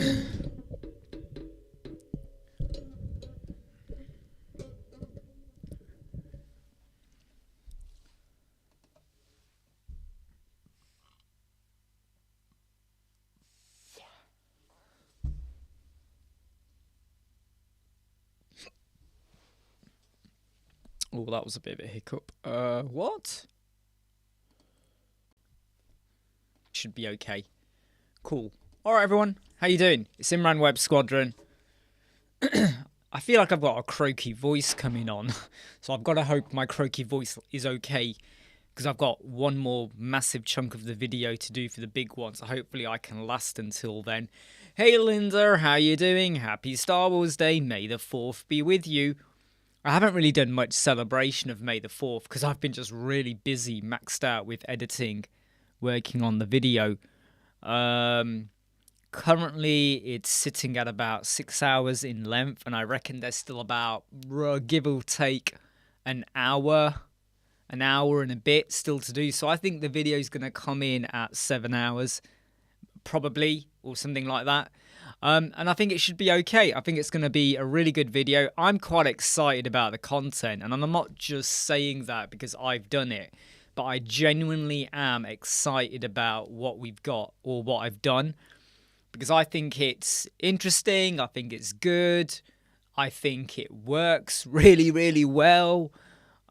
Oh, that was a bit of a hiccup. What? Should be okay. Cool. Alright everyone, how you doing? It's Imran Web Squadron. I feel like I've got a croaky voice coming on. So I've got to hope my croaky voice is okay. Because I've got one more massive chunk of the video to do for the big one. So hopefully I can last until then. Hey Linda, how you doing? Happy Star Wars Day. May the 4th be with you. I haven't really done much celebration of May the 4th because I've been just really busy, maxed out with editing, working on the video. Currently, it's sitting at about 6 hours in length, and I reckon there's still about, give or take, an hour and a bit still to do. So I think the video is going to come in at 7 hours, probably, or something like that. And I think it should be okay. I think it's going to be a really good video. I'm quite excited about the content, and I'm not just saying that because I've done it, but I genuinely am excited about what we've got or what I've done, because I think it's interesting. I think it's good. I think it works really, really well.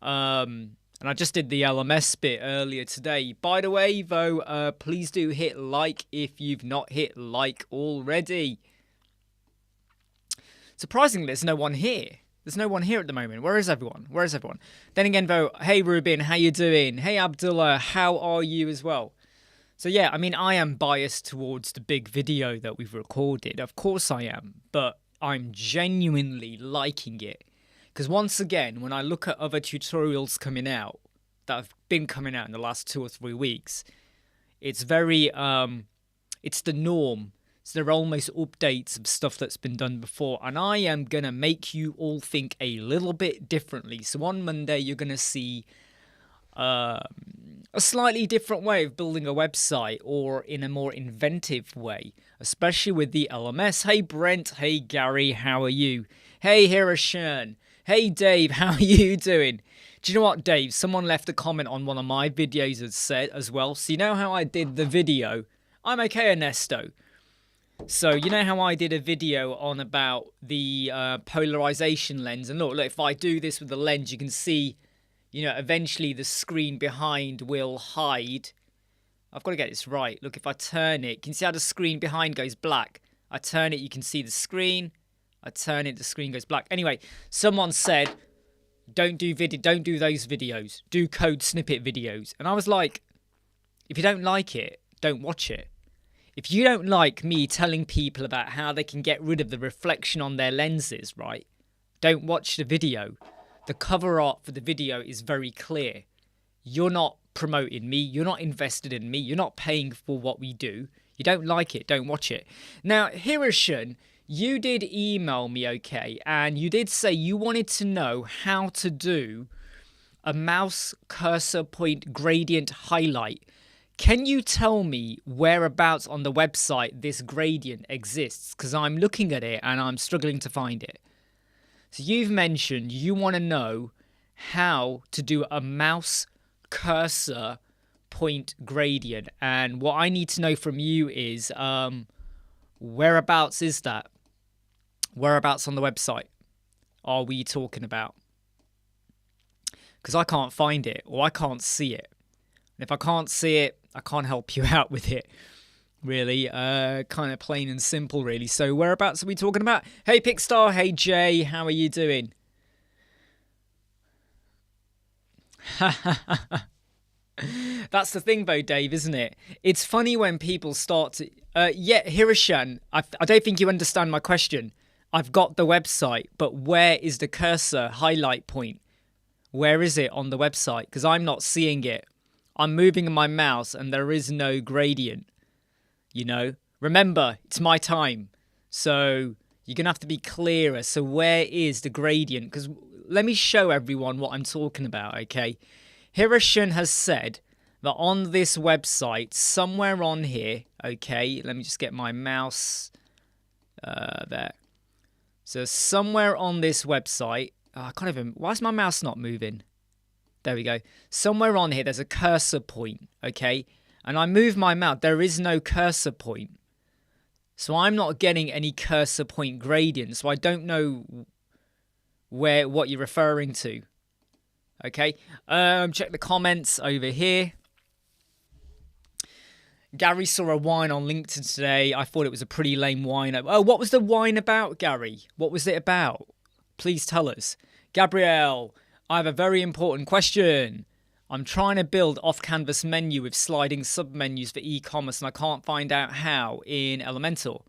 And I just did the LMS bit earlier today. By the way, though, please do hit like if you've not hit like already. Surprisingly, there's no one here. There's no one here at the moment. Where is everyone? Where is everyone? Then again, though, hey Ruben, how you doing? Hey Abdullah, how are you as well? So yeah, I mean, I am biased towards the big video that we've recorded. Of course I am. But I'm genuinely liking it. Because once again, when I look at other tutorials coming out, that have been coming out in the last 2 or 3 weeks, it's very, it's the norm. So they're almost updates of stuff that's been done before. And I am going to make you all think a little bit differently. So on Monday, you're going to see a slightly different way of building a website, or in a more inventive way, especially with the LMS. Hey Brent, hey Gary, how are you? Hey Hiroshan. Hey Dave, how are you doing? Do you know what, Dave? Someone left a comment on one of my videos and said as well. So you know how I did the video? I'm okay, Ernesto. So you know how I did a video on about the polarization lens? And look, if I do this with the lens, you can see, you know, eventually the screen behind will hide. I've got to get this right. Look, if I turn it, can you see how the screen behind goes black? I turn it, you can see the screen. I turn it, the screen goes black. Anyway, someone said, don't do those videos. Do code snippet videos. And I was like, if you don't like it, don't watch it. If you don't like me telling people about how they can get rid of the reflection on their lenses, right? Don't watch the video. The cover art for the video is very clear. You're not promoting me. You're not invested in me. You're not paying for what we do. You don't like it, don't watch it. Now, Hiroshan, you did email me, okay, and you did say you wanted to know how to do a mouse cursor point gradient highlight. Can you tell me whereabouts on the website this gradient exists? Because I'm looking at it and I'm struggling to find it. So you've mentioned you want to know how to do a mouse cursor point gradient. And what I need to know from you is whereabouts is that? Whereabouts on the website are we talking about? Because I can't find it, or I can't see it. And if I can't see it, I can't help you out with it. Really, kind of plain and simple, really. So whereabouts are we talking about? Hey Pickstar, hey Jay, how are you doing? That's the thing though, Dave, isn't it? It's funny when people start to... yeah, Hiroshan, I don't think you understand my question. I've got the website, but where is the cursor highlight point? Where is it on the website? Because I'm not seeing it. I'm moving my mouse and there is no gradient. You know? Remember, it's my time. So you're going to have to be clearer. So where is the gradient? Because let me show everyone what I'm talking about, okay? Hiroshan has said that on this website, somewhere on here, okay, let me just get my mouse There. So somewhere on this website, I can't even, why is my mouse not moving? There we go. Somewhere on here, there's a cursor point, okay? And I move my mouse, there is no cursor point. So I'm not getting any cursor point gradient, so I don't know what you're referring to. Okay, check the comments over here. Gary saw a whine on LinkedIn today. I thought it was a pretty lame whine. Oh, what was the whine about, Gary? What was it about? Please tell us. Gabrielle, I have a very important question. I'm trying to build off-canvas menu with sliding submenus for e-commerce and I can't find out how in Elementor.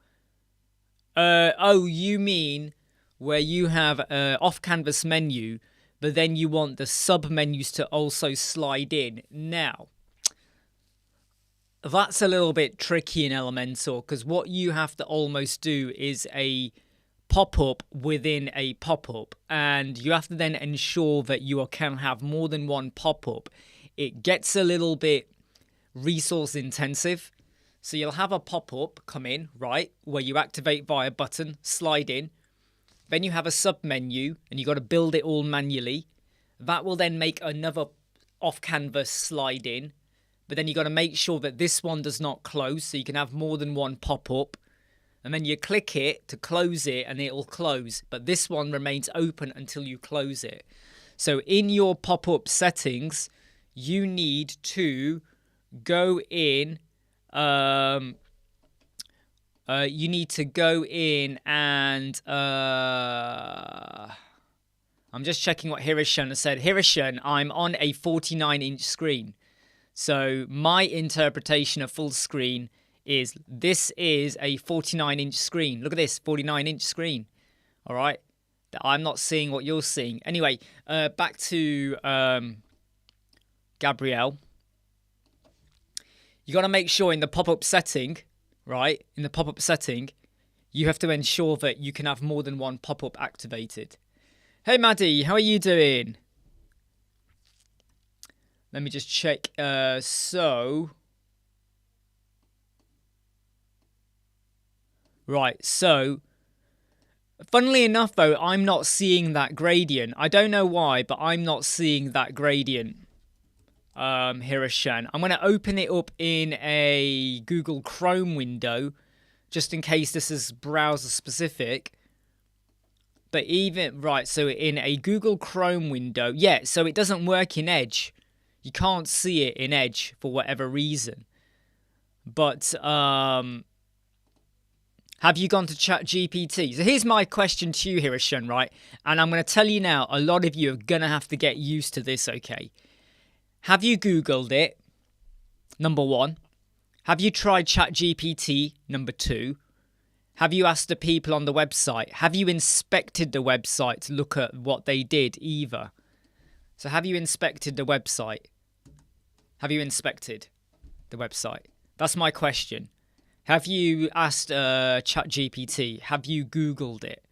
Oh, you mean where you have an off-canvas menu, but then you want the sub-menus to also slide in. Now, that's a little bit tricky in Elementor because what you have to almost do is a pop-up within a pop-up, and you have to then ensure that you can have more than one pop-up. It gets a little bit resource intensive. So you'll have a pop-up come in, right, where you activate via button, slide in. Then you have a sub-menu, and you've got to build it all manually. That will then make another off-canvas slide in. But then you've got to make sure that this one does not close, so you can have more than one pop-up. And then you click it to close it, and it'll close. But this one remains open until you close it. So in your pop-up settings, you need to go in... and I'm just checking what Hirishan has said. Hirishan, I'm on a 49-inch screen. So my interpretation of full screen is this is a 49-inch screen. Look at this, 49-inch screen. All right. I'm not seeing what you're seeing. Anyway, back to Gabrielle. You got to make sure in the pop-up setting, right? In the pop-up setting, you have to ensure that you can have more than one pop-up activated. Hey, Maddie, how are you doing? Let me just check. Right, so funnily enough, though, I'm not seeing that gradient. I don't know why, but I'm not seeing that gradient. Hirishan. I'm going to open it up in a Google Chrome window, just in case this is browser specific. But even, right, so in a Google Chrome window, yeah, so it doesn't work in Edge. You can't see it in Edge for whatever reason. But, have you gone to ChatGPT? So here's my question to you, Hirishan, right? And I'm going to tell you now, a lot of you are going to have to get used to this, okay? Have you Googled it? Number one. Have you tried ChatGPT? Number two. Have you asked the people on the website? Have you inspected the website to look at what they did either? So have you inspected the website? Have you inspected the website? That's my question. Have you asked ChatGPT? Have you Googled it?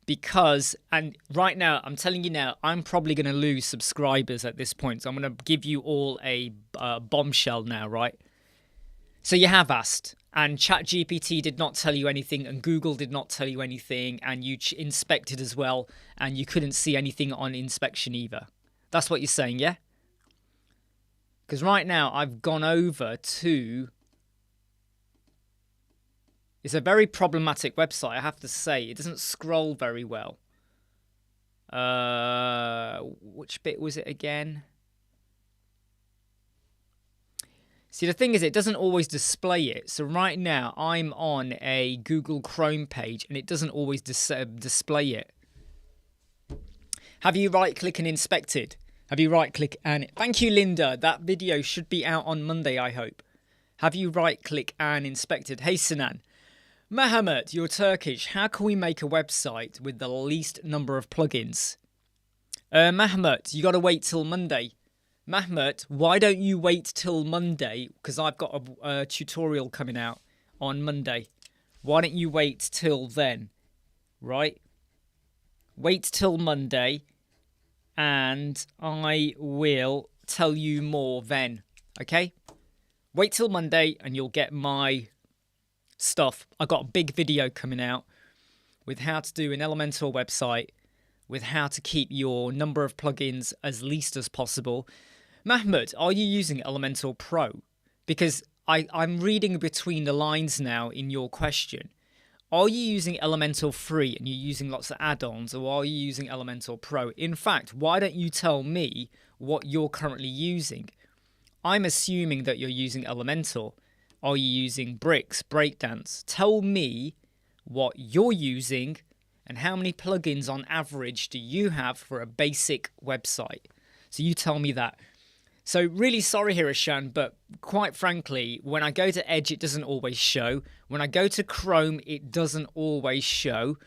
Because, and right now, I'm telling you now, I'm probably going to lose subscribers at this point. So I'm going to give you all a bombshell now, right? So you have asked, and ChatGPT did not tell you anything, and Google did not tell you anything, and you inspected as well, and you couldn't see anything on inspection either. That's what you're saying, yeah? Because right now, I've gone over to... It's a very problematic website, I have to say. It doesn't scroll very well. Which bit was it again? See, the thing is, it doesn't always display it. So right now, I'm on a Google Chrome page, and it doesn't always display it. Have you right-click and inspected? Have you right-click and... Thank you, Linda. That video should be out on Monday, I hope. Have you right-click and inspected? Hey, Sinan. Mehmet, you're Turkish. How can we make a website with the least number of plugins? Mehmet, you got to wait till Monday. Mehmet, why don't you wait till Monday? Because I've got a tutorial coming out on Monday. Why don't you wait till then? Right? Wait till Monday, and I will tell you more then. Okay? Wait till Monday, and you'll get my stuff. I got a big video coming out with how to do an Elementor website, with how to keep your number of plugins as least as possible. Mahmoud, are you using Elementor Pro? Because I'm reading between the lines now in your question. Are you using Elementor Free and you're using lots of add-ons, or are you using Elementor Pro? In fact, why don't you tell me what you're currently using? I'm assuming that you're using Elementor. Are you using Bricks, Breakdance? Tell me what you're using and how many plugins on average do you have for a basic website. So you tell me that. So really sorry here, Ishan, but quite frankly, when I go to Edge, it doesn't always show. When I go to Chrome, it doesn't always show.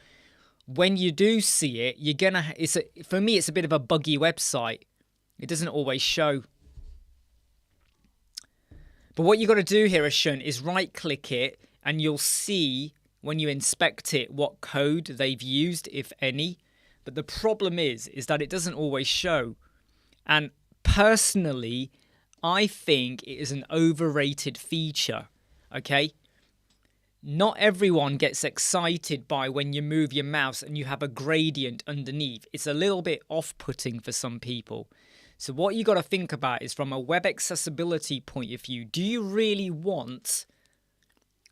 When you do see it, you're gonna. For me, it's a bit of a buggy website. It doesn't always show. But what you got to do here, Ishan, is right-click it, and you'll see when you inspect it what code they've used, if any. But the problem is that it doesn't always show, and personally, I think it is an overrated feature, okay? Not everyone gets excited by when you move your mouse and you have a gradient underneath. It's a little bit off-putting for some people. So what you got to think about is from a web accessibility point of view, do you really want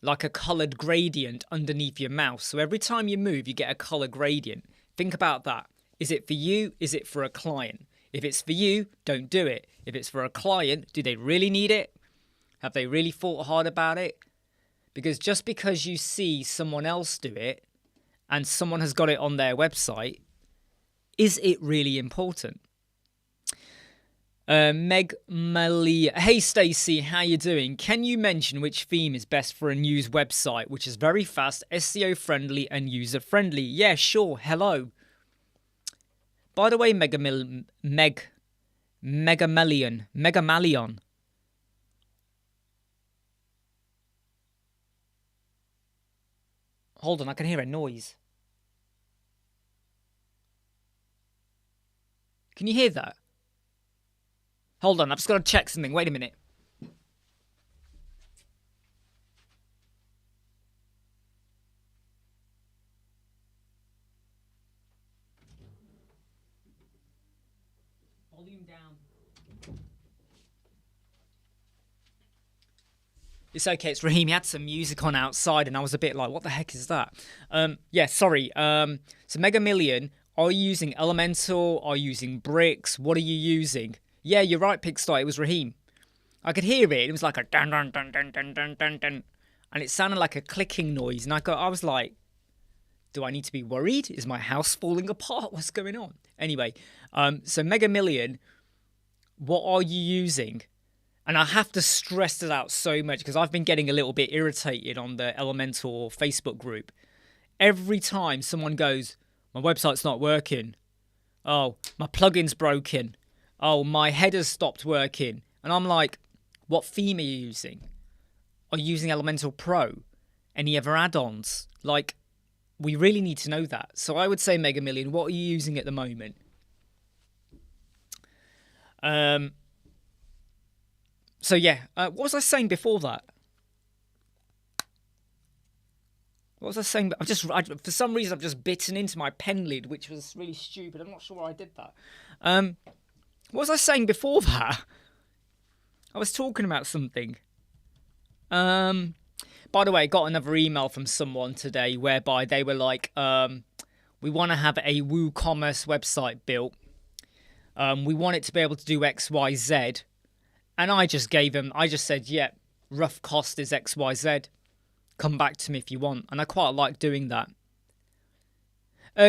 like a colored gradient underneath your mouse? So every time you move, you get a color gradient. Think about that. Is it for you? Is it for a client? If it's for you, don't do it. If it's for a client, do they really need it? Have they really thought hard about it? Because just because you see someone else do it and someone has got it on their website, is it really important? Meg Malia. Hey Stacey, how you doing? Can you mention which theme is best for a news website, which is very fast, SEO friendly and user friendly? Yeah, sure. Hello. By the way, Megamalion. Hold on, I can hear a noise. Can you hear that? Hold on, I've just got to check something. Wait a minute. Volume down. It's okay, it's Raheem. He had some music on outside and I was a bit like, what the heck is that? Yeah, sorry. So Mega Million, are you using Elementor? Are you using Bricks? What are you using? Yeah, you're right, Pigsty. It was Raheem. I could hear it. It was like a dun dun dun dun dun dun dun dun, and it sounded like a clicking noise. And I was like, do I need to be worried? Is my house falling apart? What's going on? Anyway, so Mega Million, what are you using? And I have to stress this out so much because I've been getting a little bit irritated on the Elementor Facebook group. Every time someone goes, my website's not working. Oh, my plugin's broken. Oh, my header's stopped working. And I'm like, what theme are you using? Are you using Elementor Pro? Any other add-ons? Like, we really need to know that. So I would say Mega Million, what are you using at the moment? So yeah, what was I saying before that? What was I saying? For some reason, I've just bitten into my pen lid, which was really stupid. I'm not sure why I did that. What was I saying before that? I was talking about something. By the way, I got another email from someone today whereby they were like, we want to have a WooCommerce website built. We want it to be able to do X, Y, Z. And I just said, yeah, rough cost is X, Y, Z. Come back to me if you want. And I quite like doing that.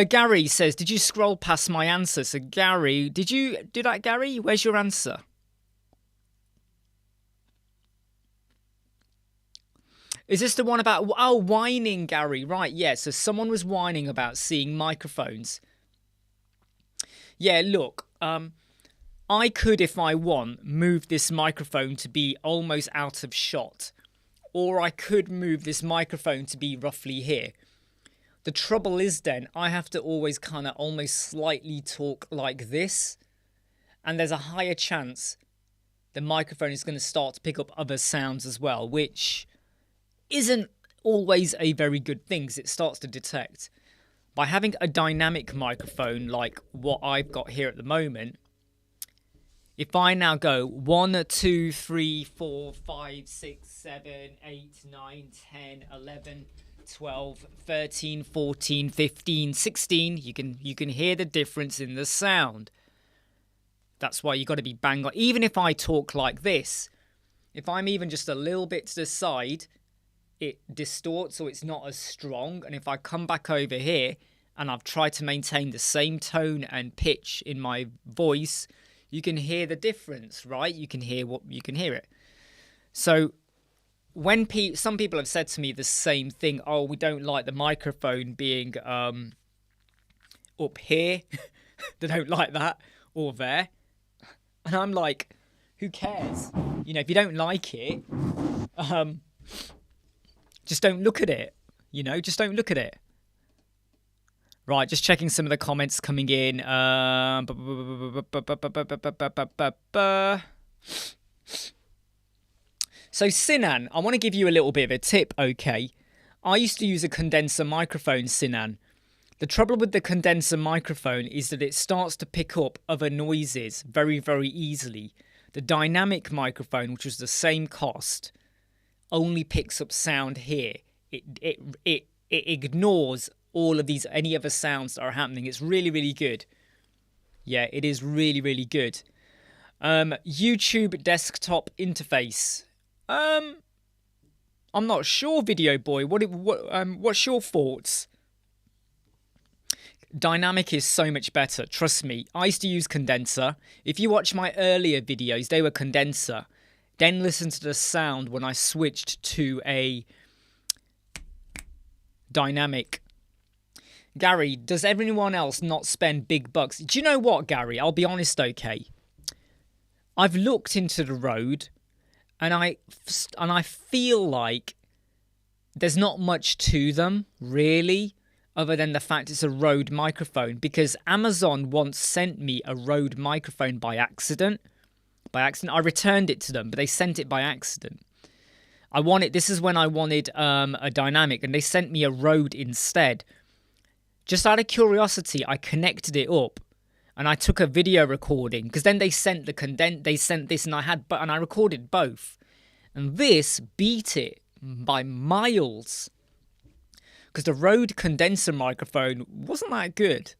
Gary says, did you scroll past my answer? So Gary, did you do that, Gary? Where's your answer? Is this the one about, whining, Gary? Right, yeah. So someone was whining about seeing microphones. Yeah, look, I could, if I want, move this microphone to be almost out of shot. Or I could move this microphone to be roughly here. The trouble is then, I have to always kind of almost slightly talk like this. And there's a higher chance the microphone is going to start to pick up other sounds as well, which isn't always a very good thing, because it starts to detect. By having a dynamic microphone like what I've got here at the moment, if I now go 1, 2, 3, 4, 5, 6, 7, 8, 9, 10, 11, 12, 13, 14, 15, 16, you can hear the difference in the sound. That's why you got to be bang on. Even if I talk like this, if I'm even just a little bit to the side, it distorts, so it's not as strong. And if I come back over here and I've tried to maintain the same tone and pitch in my voice, you can hear the difference, right? You can hear it. So when some people have said to me the same thing, oh, we don't like the microphone being up here. They don't like that, or there. And I'm like, who cares? You know, if you don't like it, just don't look at it. You know, just don't look at it. Right, just checking some of the comments coming in. So Sinan, I want to give you a little bit of a tip, okay? I used to use a condenser microphone, Sinan. The trouble with the condenser microphone is that it starts to pick up other noises very, very easily. The dynamic microphone, which was the same cost, only picks up sound here. It ignores all of these, any other sounds that are happening. It's really, really good. Yeah, it is really, really good. YouTube desktop interface. I'm not sure, Video Boy. What's your thoughts? Dynamic is so much better, trust me. I used to use condenser. If you watch my earlier videos, they were condenser. Then listen to the sound when I switched to a dynamic. Gary, does everyone else not spend big bucks? Do you know what, Gary? I'll be honest, okay? I've looked into the Rode, and I feel like there's not much to them, really, other than the fact it's a Rode microphone, because Amazon once sent me a Rode microphone by accident. I returned it to them, but they sent it by accident. This is when I wanted a dynamic, and they sent me a Rode instead. Just out of curiosity, I connected it up, and I took a video recording, because then they sent this, and I recorded both, and this beat it by miles. Because the Rode condenser microphone wasn't that good.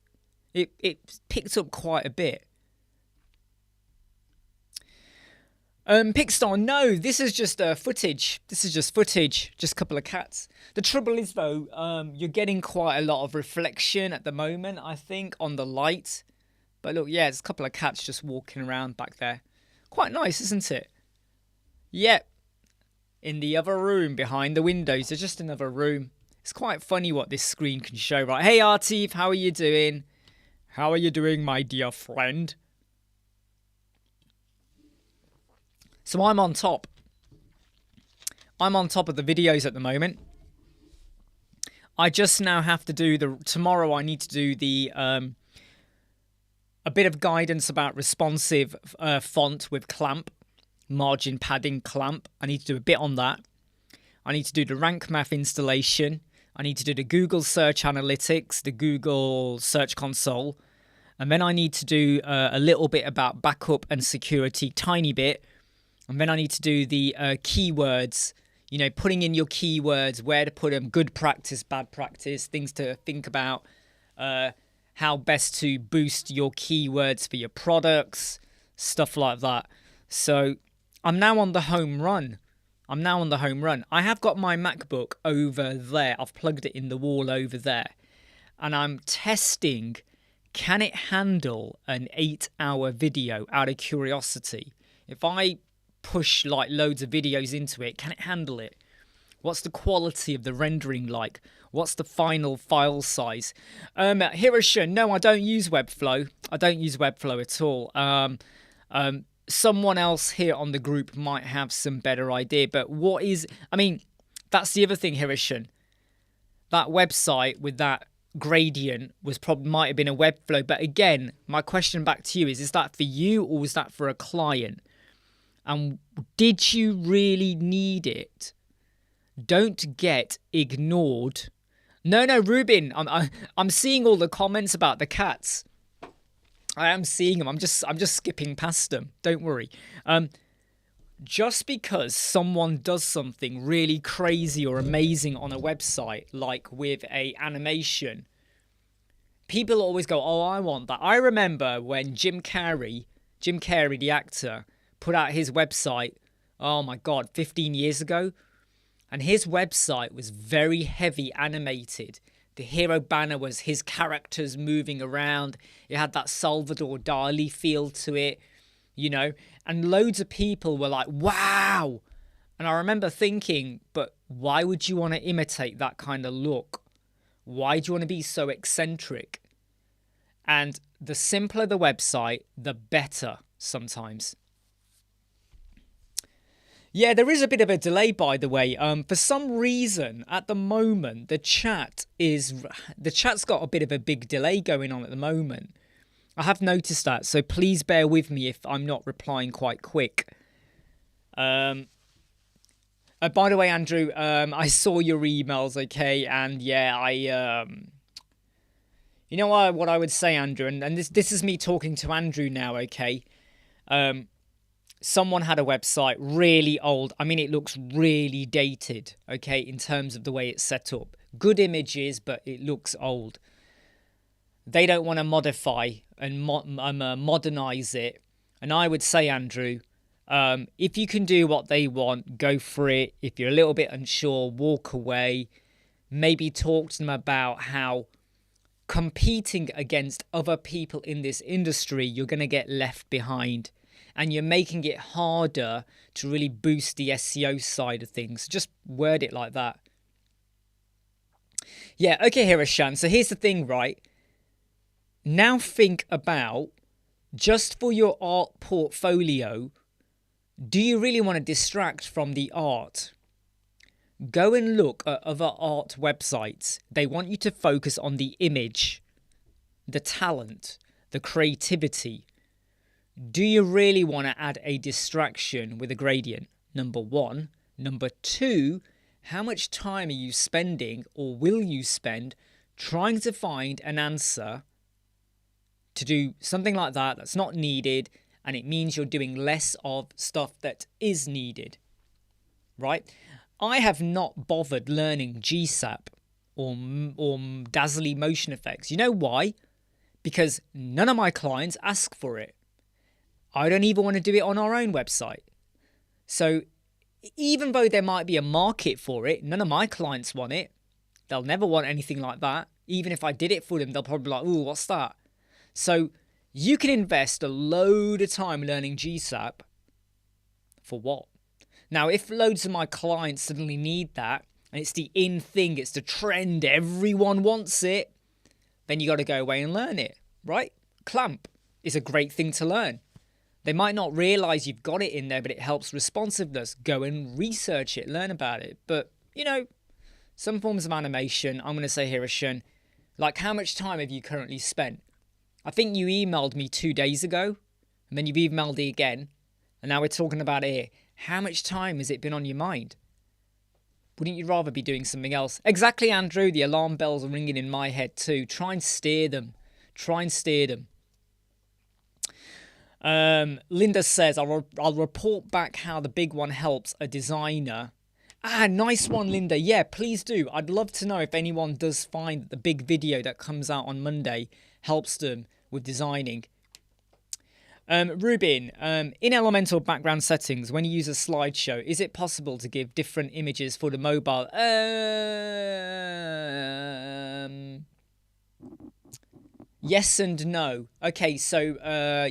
It picked up quite a bit. Pixstar, no, this is just footage. This is just footage, just a couple of cats. The trouble is, though, you're getting quite a lot of reflection at the moment, I think, on the light. But look, yeah, there's a couple of cats just walking around back there. Quite nice, isn't it? Yep. In the other room, behind the windows, there's just another room. It's quite funny what this screen can show, right? Hey, Artif, how are you doing? How are you doing, my dear friend? So I'm on top. I'm on top of the videos at the moment. I just now have to do tomorrow I need to do the, a bit of guidance about responsive font with clamp, margin padding clamp. I need to do a bit on that. I need to do the rank math installation. I need to do the Google Search Analytics, the Google Search Console. And then I need to do a little bit about backup and security, tiny bit. And then I need to do the keywords, you know, putting in your keywords, where to put them, good practice, bad practice, things to think about, how best to boost your keywords for your products, stuff like that. So I'm now on the home run. I have got my MacBook over there. I've plugged it in the wall over there. And I'm testing, can it handle an 8-hour video out of curiosity? If I push like loads of videos into it, can it handle it? What's the quality of the rendering like? What's the final file size? Hiroshi, no, I don't use Webflow. I don't use Webflow at all. Someone else here on the group might have some better idea, but that's the other thing, Hiroshi. That website with that gradient might have been a Webflow, but again, my question back to you is that for you or was that for a client? And did you really need it? don't get ignored. No, Ruben, I'm seeing all the comments about the cats. I am seeing them. I'm just skipping past them. Don't worry. Just because someone does something really crazy or amazing on a website, like with a animation, people always go, oh, I want that. I remember when Jim Carrey, the actor, put out his website, oh my God, 15 years ago. And his website was very heavy animated. The hero banner was his characters moving around. It had that Salvador Dali feel to it, you know. And loads of people were like, wow. And I remember thinking, but why would you want to imitate that kind of look? Why do you want to be so eccentric? And the simpler the website, the better sometimes. Yeah, there is a bit of a delay, by the way. For some reason, at the moment, the chat's got a bit of a big delay going on at the moment. I have noticed that, so please bear with me if I'm not replying quite quick. By the way, Andrew, I saw your emails, okay, and yeah, you know what I would say, Andrew, and this is me talking to Andrew now, okay. Someone had a website really old. I mean, it looks really dated, okay, in terms of the way it's set up. Good images, but it looks old. They don't want to modify and modernize it. And I would say, Andrew, if you can do what they want, go for it. If you're a little bit unsure, walk away. Maybe talk to them about how competing against other people in this industry, you're going to get left behind. And you're making it harder to really boost the SEO side of things. Just word it like that. Yeah, okay, Hiroshan. So here's the thing, right? Now think about, just for your art portfolio, do you really want to distract from the art? Go and look at other art websites. They want you to focus on the image, the talent, the creativity. Do you really want to add a distraction with a gradient? Number one. Number two, how much time are you spending or will you spend trying to find an answer to do something like that that's not needed, and it means you're doing less of stuff that is needed, right? I have not bothered learning GSAP or Dazzly motion effects. You know why? Because none of my clients ask for it. I don't even want to do it on our own website. So even though there might be a market for it, none of my clients want it. They'll never want anything like that. Even if I did it for them, they'll probably be like, ooh, what's that? So you can invest a load of time learning GSAP. For what? Now, if loads of my clients suddenly need that, and it's the in thing, it's the trend, everyone wants it, then you got to go away and learn it, right? Clamp is a great thing to learn. They might not realize you've got it in there, but it helps responsiveness. Go and research it, learn about it. But, you know, some forms of animation, I'm going to say Hiroshan, like how much time have you currently spent? I think you emailed me 2 days ago, and then you've emailed me again, and now we're talking about it here. How much time has it been on your mind? Wouldn't you rather be doing something else? Exactly, Andrew. The alarm bells are ringing in my head too. Try and steer them. Linda says, I'll report back how the big one helps a designer. Ah, nice one, Linda. Yeah, please do. I'd love to know if anyone does find that the big video that comes out on Monday helps them with designing. Rubin, in Elementor background settings, when you use a slideshow, is it possible to give different images for the mobile? Yes and no. Okay, so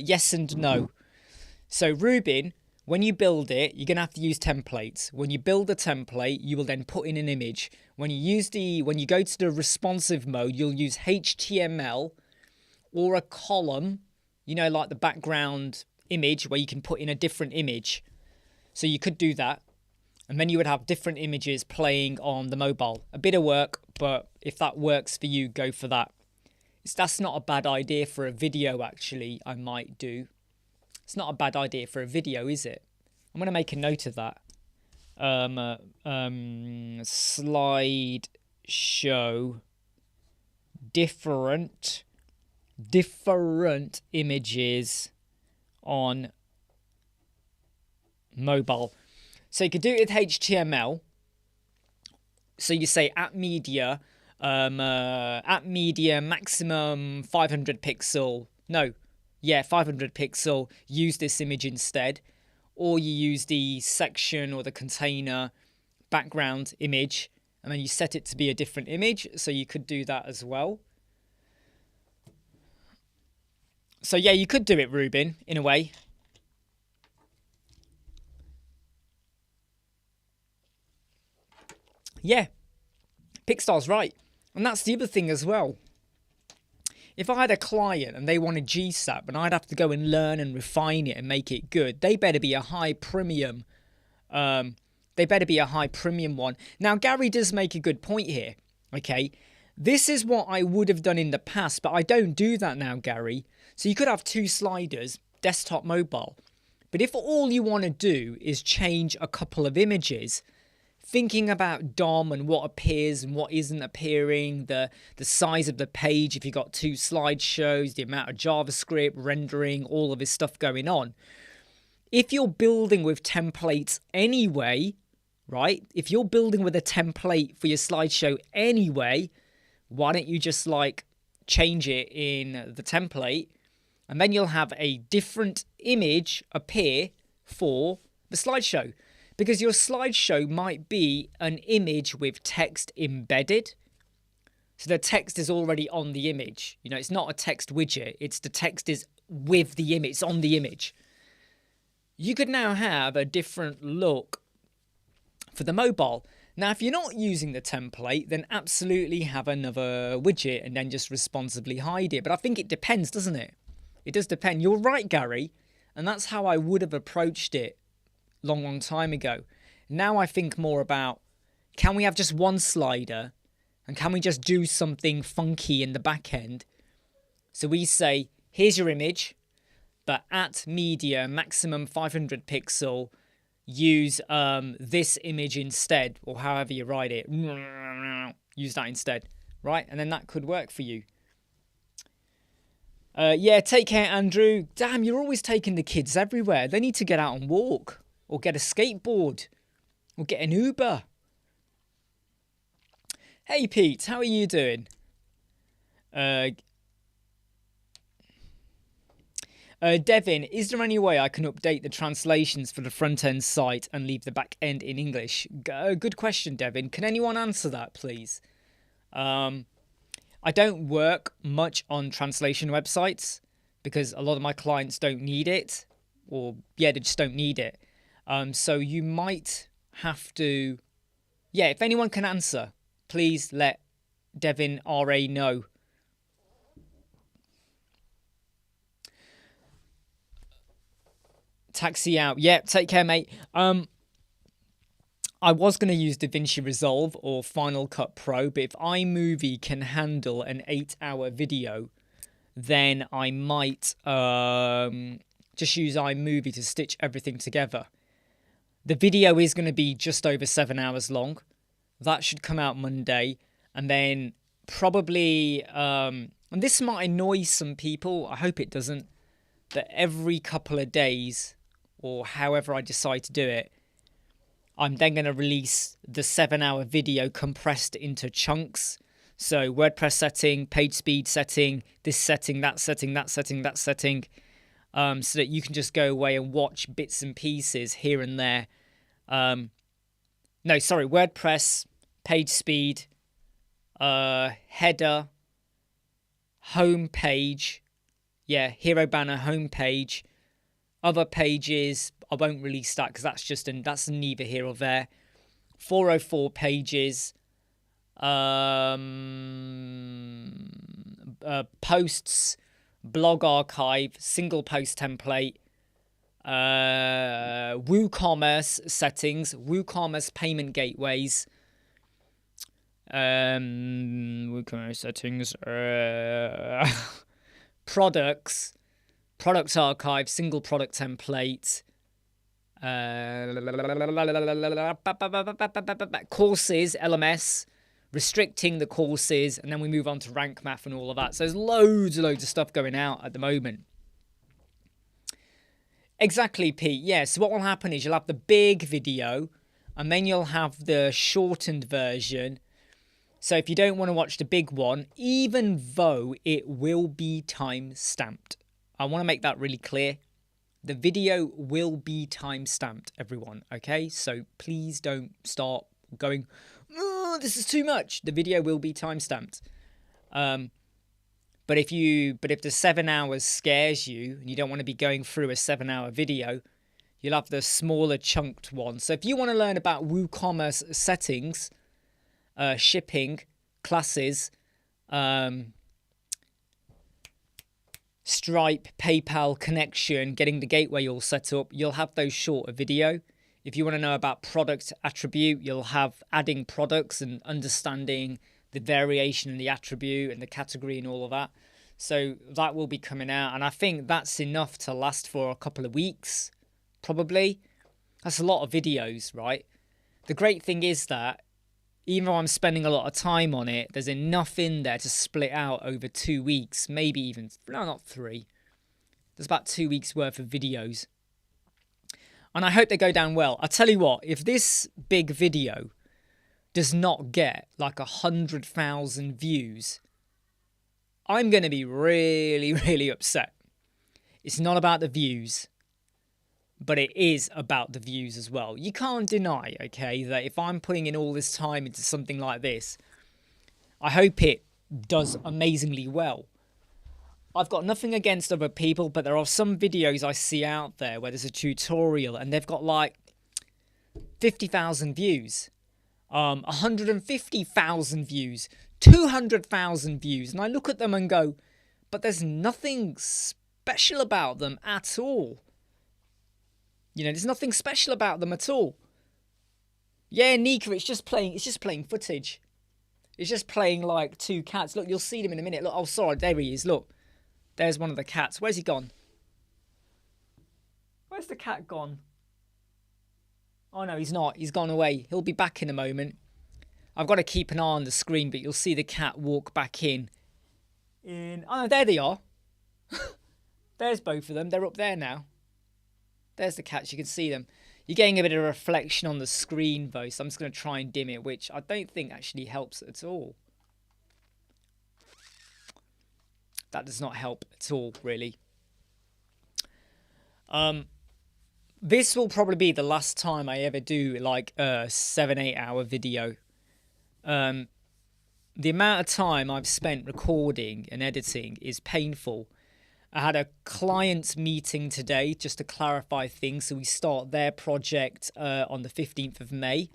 yes and no. So Rubin, when you build it, you're gonna have to use templates. When you build a template, you will then put in an image. When you go to the responsive mode, you'll use HTML or a column, you know, like the background image where you can put in a different image. So you could do that. And then you would have different images playing on the mobile. A bit of work, but if that works for you, go for that. That's not a bad idea for a video, actually, I might do. It's not a bad idea for a video, is it? I'm going to make a note of that. slide show different images on mobile. So you could do it with HTML. So you say at media maximum 500 pixel. No, yeah, 500 pixel. Use this image instead. Or you use the section or the container background image, and then you set it to be a different image. So you could do that as well. So yeah, you could do it, Ruben, in a way. Yeah, Pickstar's right. And that's the other thing as well. If I had a client and they wanted GSAP and I'd have to go and learn and refine it and make it good, they better be a high premium. They better be a high premium one. Now, Gary does make a good point here. Okay, this is what I would have done in the past, but I don't do that now, Gary. So you could have two sliders, desktop, mobile. But if all you want to do is change a couple of images, thinking about DOM and what appears and what isn't appearing, the size of the page, if you've got two slideshows, the amount of JavaScript, rendering, all of this stuff going on. If you're building with templates anyway, right? If you're building with a template for your slideshow anyway, why don't you just like change it in the template, and then you'll have a different image appear for the slideshow. Because your slideshow might be an image with text embedded. So the text is already on the image. You know, it's not a text widget. It's the text is with the image. It's on the image. You could now have a different look for the mobile. Now, if you're not using the template, then absolutely have another widget and then just responsibly hide it. But I think it depends, doesn't it? It does depend. You're right, Gary. And that's how I would have approached it long time ago. Now I think more about, can we have just one slider and can we just do something funky in the back end? So we say, here's your image, but at media maximum 500 pixel, use this image instead, or however you write it. Use that instead, right? And then that could work for you. Yeah, take care, Andrew. Damn, you're always taking the kids everywhere. They need to get out and walk, or get a skateboard, or get an Uber. Hey, Pete, how are you doing? Devin, is there any way I can update the translations for the front-end site and leave the back-end in English? Good question, Devin. Can anyone answer that, please? I don't work much on translation websites because a lot of my clients don't need it, or, yeah, they just don't need it. So you might have to... Yeah, if anyone can answer, please let Devin RA know. Taxi out. Yeah, take care, mate. I was going to use DaVinci Resolve or Final Cut Pro, but if iMovie can handle an 8-hour video, then I might just use iMovie to stitch everything together. The video is going to be just over 7 hours long. That should come out Monday. And then probably, and this might annoy some people, I hope it doesn't, that every couple of days, or however I decide to do it, I'm then going to release the 7-hour video compressed into chunks. So WordPress setting, page speed setting, this setting, that setting, that setting, that setting, so that you can just go away and watch bits and pieces here and there. No, sorry, WordPress, page speed, header, home page, yeah, hero banner, home page, other pages. I won't release that because that's neither here or there. 404 pages, posts, blog archive, single post template, WooCommerce settings, WooCommerce payment gateways, WooCommerce settings, products, product archive, single product template, Courses, LMS, restricting the courses, and then we move on to rank math and all of that. So there's loads of stuff going out at the moment. Exactly, Pete. Yeah, so what will happen is you'll have the big video, and then you'll have the shortened version. So if you don't want to watch the big one, even though it will be time stamped, I want to make that really clear. The video will be time stamped, everyone. Okay, so please don't start going, oh, this is too much. The video will be time stamped. But if the 7 hours scares you and you don't want to be going through a 7-hour video, you'll have the smaller chunked one. So if you want to learn about WooCommerce settings, shipping, classes, Stripe, PayPal connection, getting the gateway all set up, you'll have those shorter video. If you want to know about product attribute, you'll have adding products and understanding the variation in the attribute and the category and all of that. So that will be coming out. And I think that's enough to last for a couple of weeks, probably. That's a lot of videos, right? The great thing is that even though I'm spending a lot of time on it, there's enough in there to split out over 2 weeks, maybe even, no, not 3. There's about 2 weeks worth of videos. And I hope they go down well. I tell you what, if this big video does not get like 100,000 views, I'm going to be really, really upset. It's not about the views, but it is about the views as well. You can't deny, okay, that if I'm putting in all this time into something like this, I hope it does amazingly well. I've got nothing against other people, but there are some videos I see out there where there's a tutorial and they've got like 50,000 views, 150,000 views, 200,000 views. And I look at them and go, but there's nothing special about them at all. You know, there's nothing special about them at all. Yeah, Nika, it's just playing footage. It's just playing like 2 cats. Look, you'll see them in a minute. Look, oh, sorry, there he is. Look, there's one of the cats. Where's he gone? Where's the cat gone? Oh, no, he's not. He's gone away. He'll be back in a moment. I've got to keep an eye on the screen, but you'll see the cat walk back in. Oh, there they are. There's both of them. They're up there now. There's the cats. You can see them. You're getting a bit of reflection on the screen, though, so I'm just going to try and dim it, which I don't think actually helps at all. That does not help at all, really. This will probably be the last time I ever do like a 7-8 hour video. The amount of time I've spent recording and editing is painful. I had a client meeting today just to clarify things. So we start their project on the 15th of May.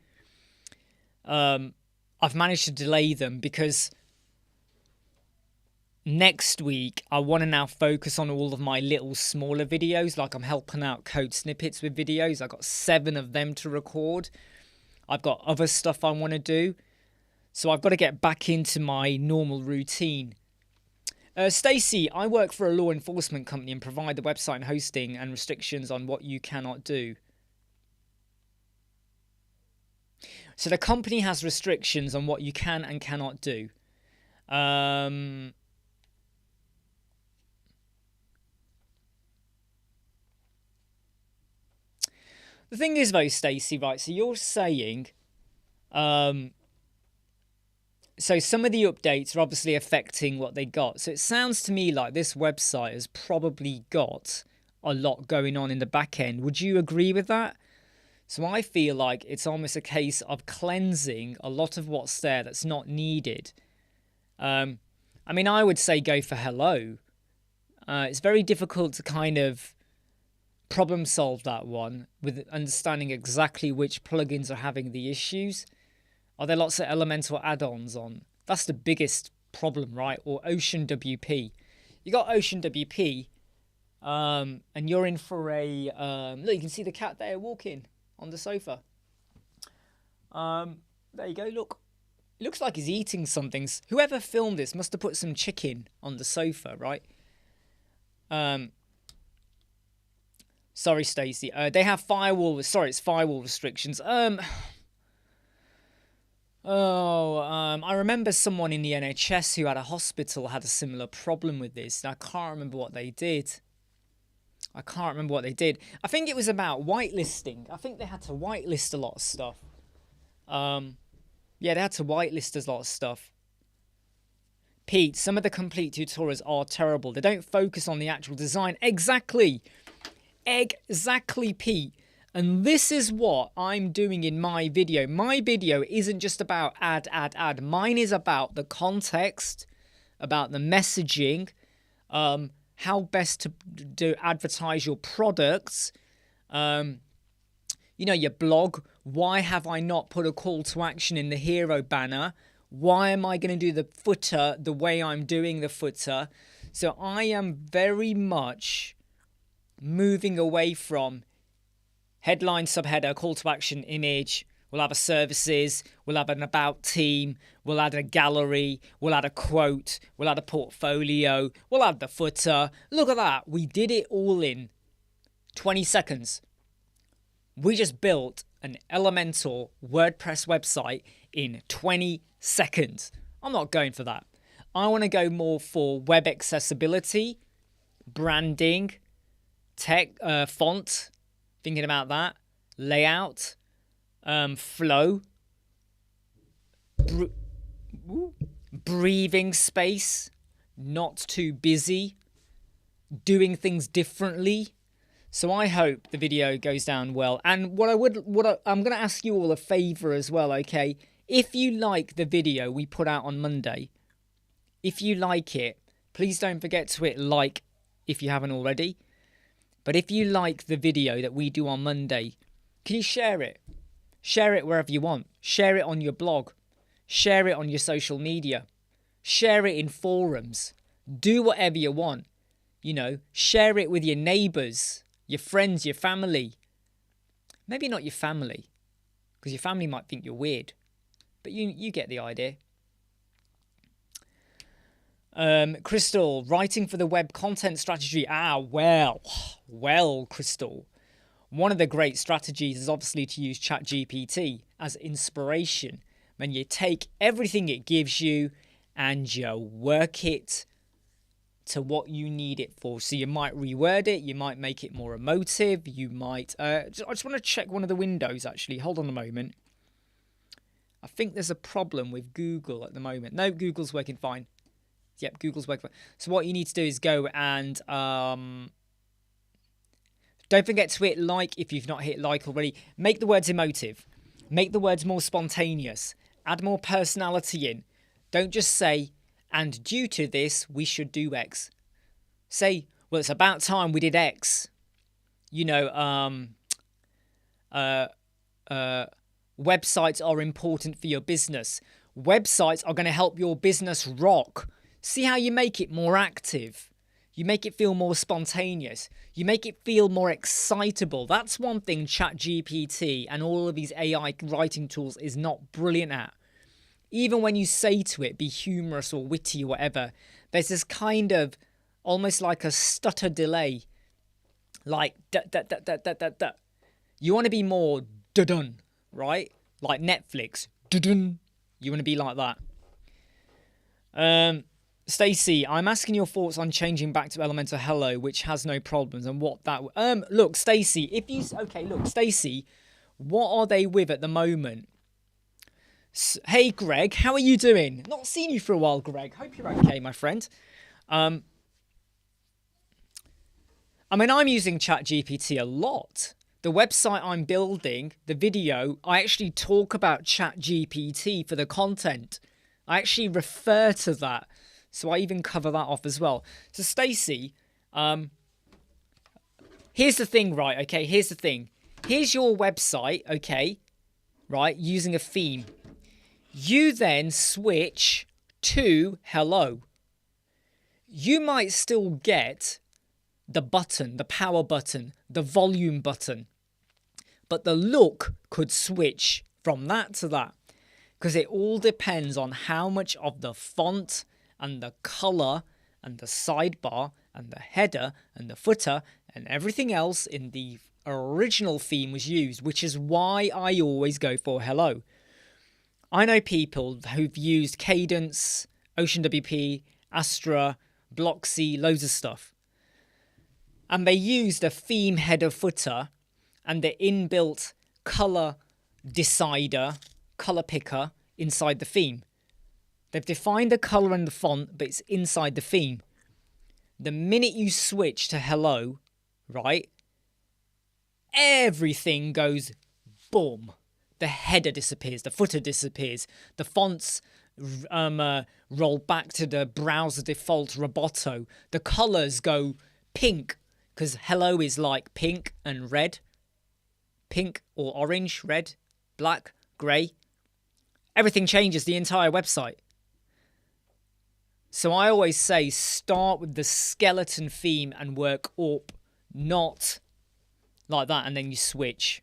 I've managed to delay them because next week I want to now focus on all of my little smaller videos. Like I'm helping out Code Snippets with videos. I've got 7 of them to record. I've got other stuff I want to do. So I've got to get back into my normal routine. Stacey, I work for a law enforcement company and provide the website and hosting and restrictions on what you cannot do. So the company has restrictions on what you can and cannot do. The thing is though, Stacey, right, so you're saying so some of the updates are obviously affecting what they got. So it sounds to me like this website has probably got a lot going on in the back end. Would you agree with that? So I feel like it's almost a case of cleansing a lot of what's there that's not needed. I mean, I would say go for hello. It's very difficult to kind of problem solve that one with understanding exactly which plugins are having the issues. Are there lots of Elementor add-ons on? That's the biggest problem, right? Or Ocean WP. You got Ocean WP, and you're in for a... look, you can see the cat there walking on the sofa. There you go, look. It looks like he's eating something. Whoever filmed this must have put some chicken on the sofa, right? Sorry, Stacey. They have firewall. Sorry, it's firewall restrictions. I remember someone in the NHS who had a hospital had a similar problem with this. And I can't remember what they did. I think it was about whitelisting. I think they had to whitelist a lot of stuff. Yeah, they had to whitelist a lot of stuff. Pete, some of the complete tutorials are terrible. They don't focus on the actual design. Exactly, Pete. And this is what I'm doing in my video. My video isn't just about ad. Mine is about the context, about the messaging, how best to advertise your products, your blog. Why have I not put a call to action in the hero banner? Why am I going to do the footer the way I'm doing the footer? So I am very much moving away from headline, subheader, call to action, image. We'll have a services, we'll have an about team, we'll add a gallery, we'll add a quote, we'll add a portfolio, we'll add the footer. Look at that. We did it all in 20 seconds. We just built an Elementor WordPress website in 20 seconds. I'm not going for that. I want to go more for web accessibility, branding, tech, font, thinking about that, layout, flow, breathing space, not too busy, doing things differently. So I hope the video goes down well. And I'm going to ask you all a favor as well, okay? If you like the video we put out on Monday, if you like it, please don't forget to hit like if you haven't already. But if you like the video that we do on Monday, can you share it? Share it wherever you want. Share it on your blog. Share it on your social media. Share it in forums. Do whatever you want. Share it with your neighbors, your friends, your family. Maybe not your family, because your family might think you're weird. But you get the idea. Crystal, writing for the web content strategy. Well, Crystal. One of the great strategies is obviously to use ChatGPT as inspiration. When you take everything it gives you and you work it to what you need it for. So you might reword it, you might make it more emotive, you might... I just want to check one of the windows, actually. Hold on a moment. I think there's a problem with Google at the moment. No, Google's working fine. Yep, Google's working fine. So what you need to do is go and... don't forget to hit like if you've not hit like already. Make the words emotive. Make the words more spontaneous. Add more personality in. Don't just say... and due to this, we should do X. Say, well, it's about time we did X. Websites are important for your business. Websites are going to help your business rock. See how you make it more active. You make it feel more spontaneous. You make it feel more excitable. That's one thing ChatGPT and all of these AI writing tools is not brilliant at. Even when you say to it, be humorous or witty or whatever, there's this kind of almost like a stutter delay. Like, da. You want to be more dun, right? Like Netflix, dun. You want to be like that. Stacey, I'm asking your thoughts on changing back to Elementor Hello, which has no problems, and what that... look, Stacey, Stacey, what are they with at the moment? Hey, Greg, how are you doing? Not seen you for a while, Greg. Hope you're okay, my friend. I'm using ChatGPT a lot. The website I'm building, the video, I actually talk about ChatGPT for the content. I actually refer to that. So I even cover that off as well. So, Stacey, here's the thing, right? Okay, here's the thing. Here's your website, okay, right, using a theme. You then switch to hello. You might still get the button, the power button, the volume button, but the look could switch from that to that, because it all depends on how much of the font and the color and the sidebar and the header and the footer and everything else in the original theme was used, which is why I always go for hello. I know people who've used Cadence, OceanWP, Astra, Bloxy, loads of stuff. And they used a theme header footer and the inbuilt color decider, color picker inside the theme. They've defined the color and the font, but it's inside the theme. The minute you switch to hello, right, everything goes boom. The header disappears, the footer disappears, the fonts roll back to the browser default Roboto. The colors go pink, because hello is like pink and red. Pink or orange, red, black, grey. Everything changes the entire website. So I always say start with the skeleton theme and work up, not like that, and then you switch.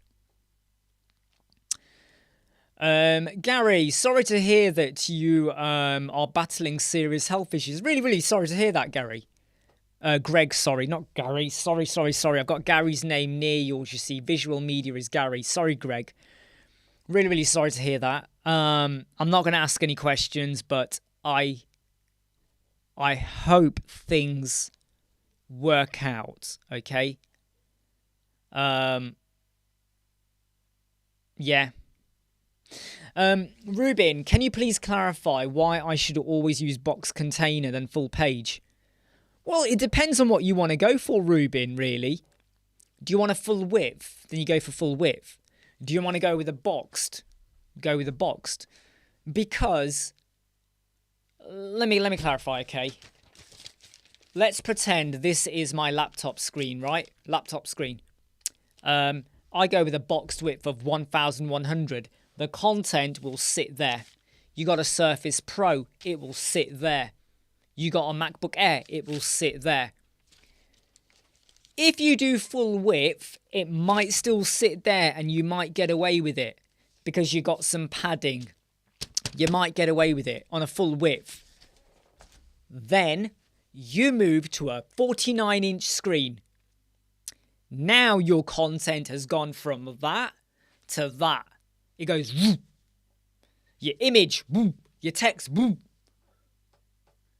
Gary, sorry to hear that you are battling serious health issues. Really, really sorry to hear that, Gary. Greg, sorry, not Gary. Sorry. I've got Gary's name near yours, you see. Visual media is Gary. Sorry, Greg. Really, really sorry to hear that. I'm not going to ask any questions, but I hope things work out, okay? Yeah. Rubin, can you please clarify why I should always use box container than full page? Well, it depends on what you want to go for, Rubin, really. Do you want a full width? Then you go for full width. Do you want to go with a boxed? Go with a boxed. Because, let me clarify, okay? Let's pretend this is my laptop screen, right? Laptop screen. I go with a boxed width of 1100. The content will sit there. You got a Surface Pro, it will sit there. You got a MacBook Air, it will sit there. If you do full width, it might still sit there and you might get away with it because you got some padding. You might get away with it on a full width. Then you move to a 49-inch screen. Now your content has gone from that to that. It goes whoop. Your image, whoop. Your text, whoop.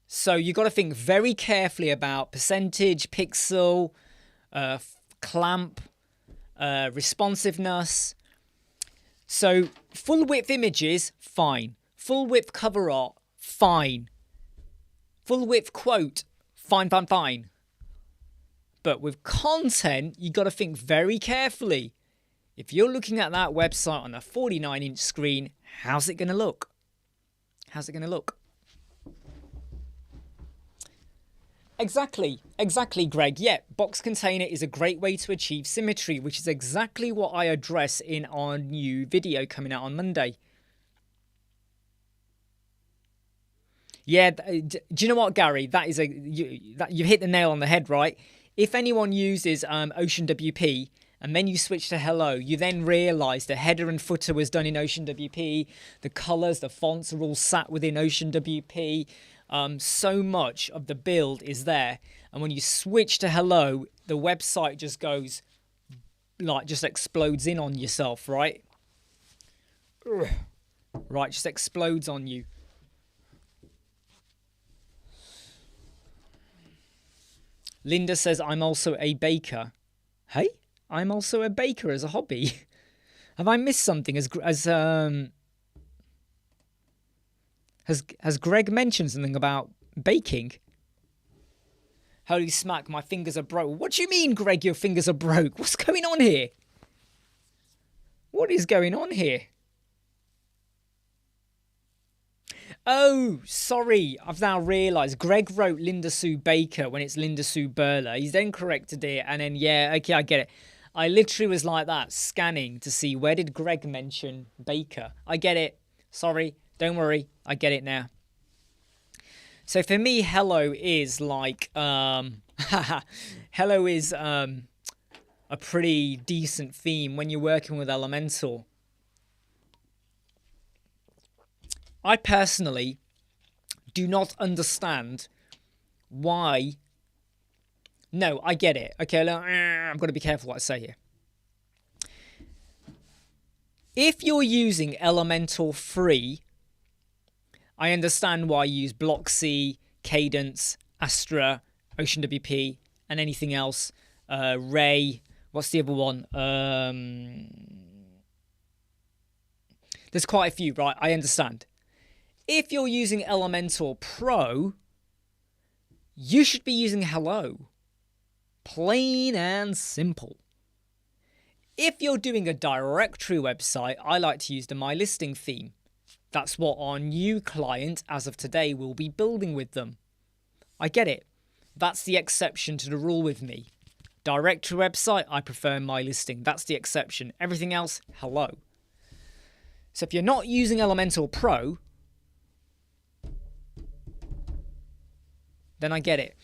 So you got to think very carefully about percentage, pixel, clamp, responsiveness. So full width images, fine. Full width cover art, fine. Full width quote, fine. But with content, you got to think very carefully. If you're looking at that website on a 49-inch screen, how's it going to look? How's it going to look? Exactly, Greg. Yeah, box container is a great way to achieve symmetry, which is exactly what I address in our new video coming out on Monday. Yeah, do you know what, Gary? That is you hit the nail on the head, right? If anyone uses OceanWP and then you switch to hello, you then realize the header and footer was done in OceanWP, the colors, the fonts are all sat within OceanWP. So much of the build is there, and when you switch to hello, the website just goes just explodes in on yourself, right? Right, just explodes on you. Linda says, I'm also a baker. Hey, I'm also a baker as a hobby. Have I missed something? Has Greg mentioned something about baking? Holy smack, my fingers are broke. What do you mean, Greg, your fingers are broke? What's going on here? What is going on here? Oh, sorry. I've now realised. Greg wrote Linda Sue Baker when it's Linda Sue Burler. He's then corrected it. And then, yeah, okay, I get it. I literally was like that, scanning to see where did Greg mention Baker. I get it. Sorry. Don't worry, I get it now. So for me, hello is like, hello is a pretty decent theme when you're working with Elementor. I personally do not understand why No, I get it. Okay, look, I've got to be careful what I say here. If you're using Elementor free, I understand why you use Bloxy, Cadence, Astra, OceanWP, and anything else. Ray, what's the other one? There's quite a few, right? I understand. If you're using Elementor Pro, you should be using Hello. Plain and simple. If you're doing a directory website, I like to use the My Listing theme. That's what our new client, as of today, will be building with them. I get it. That's the exception to the rule with me. Directory website, I prefer My Listing. That's the exception. Everything else, Hello. So if you're not using Elementor Pro, then I get it.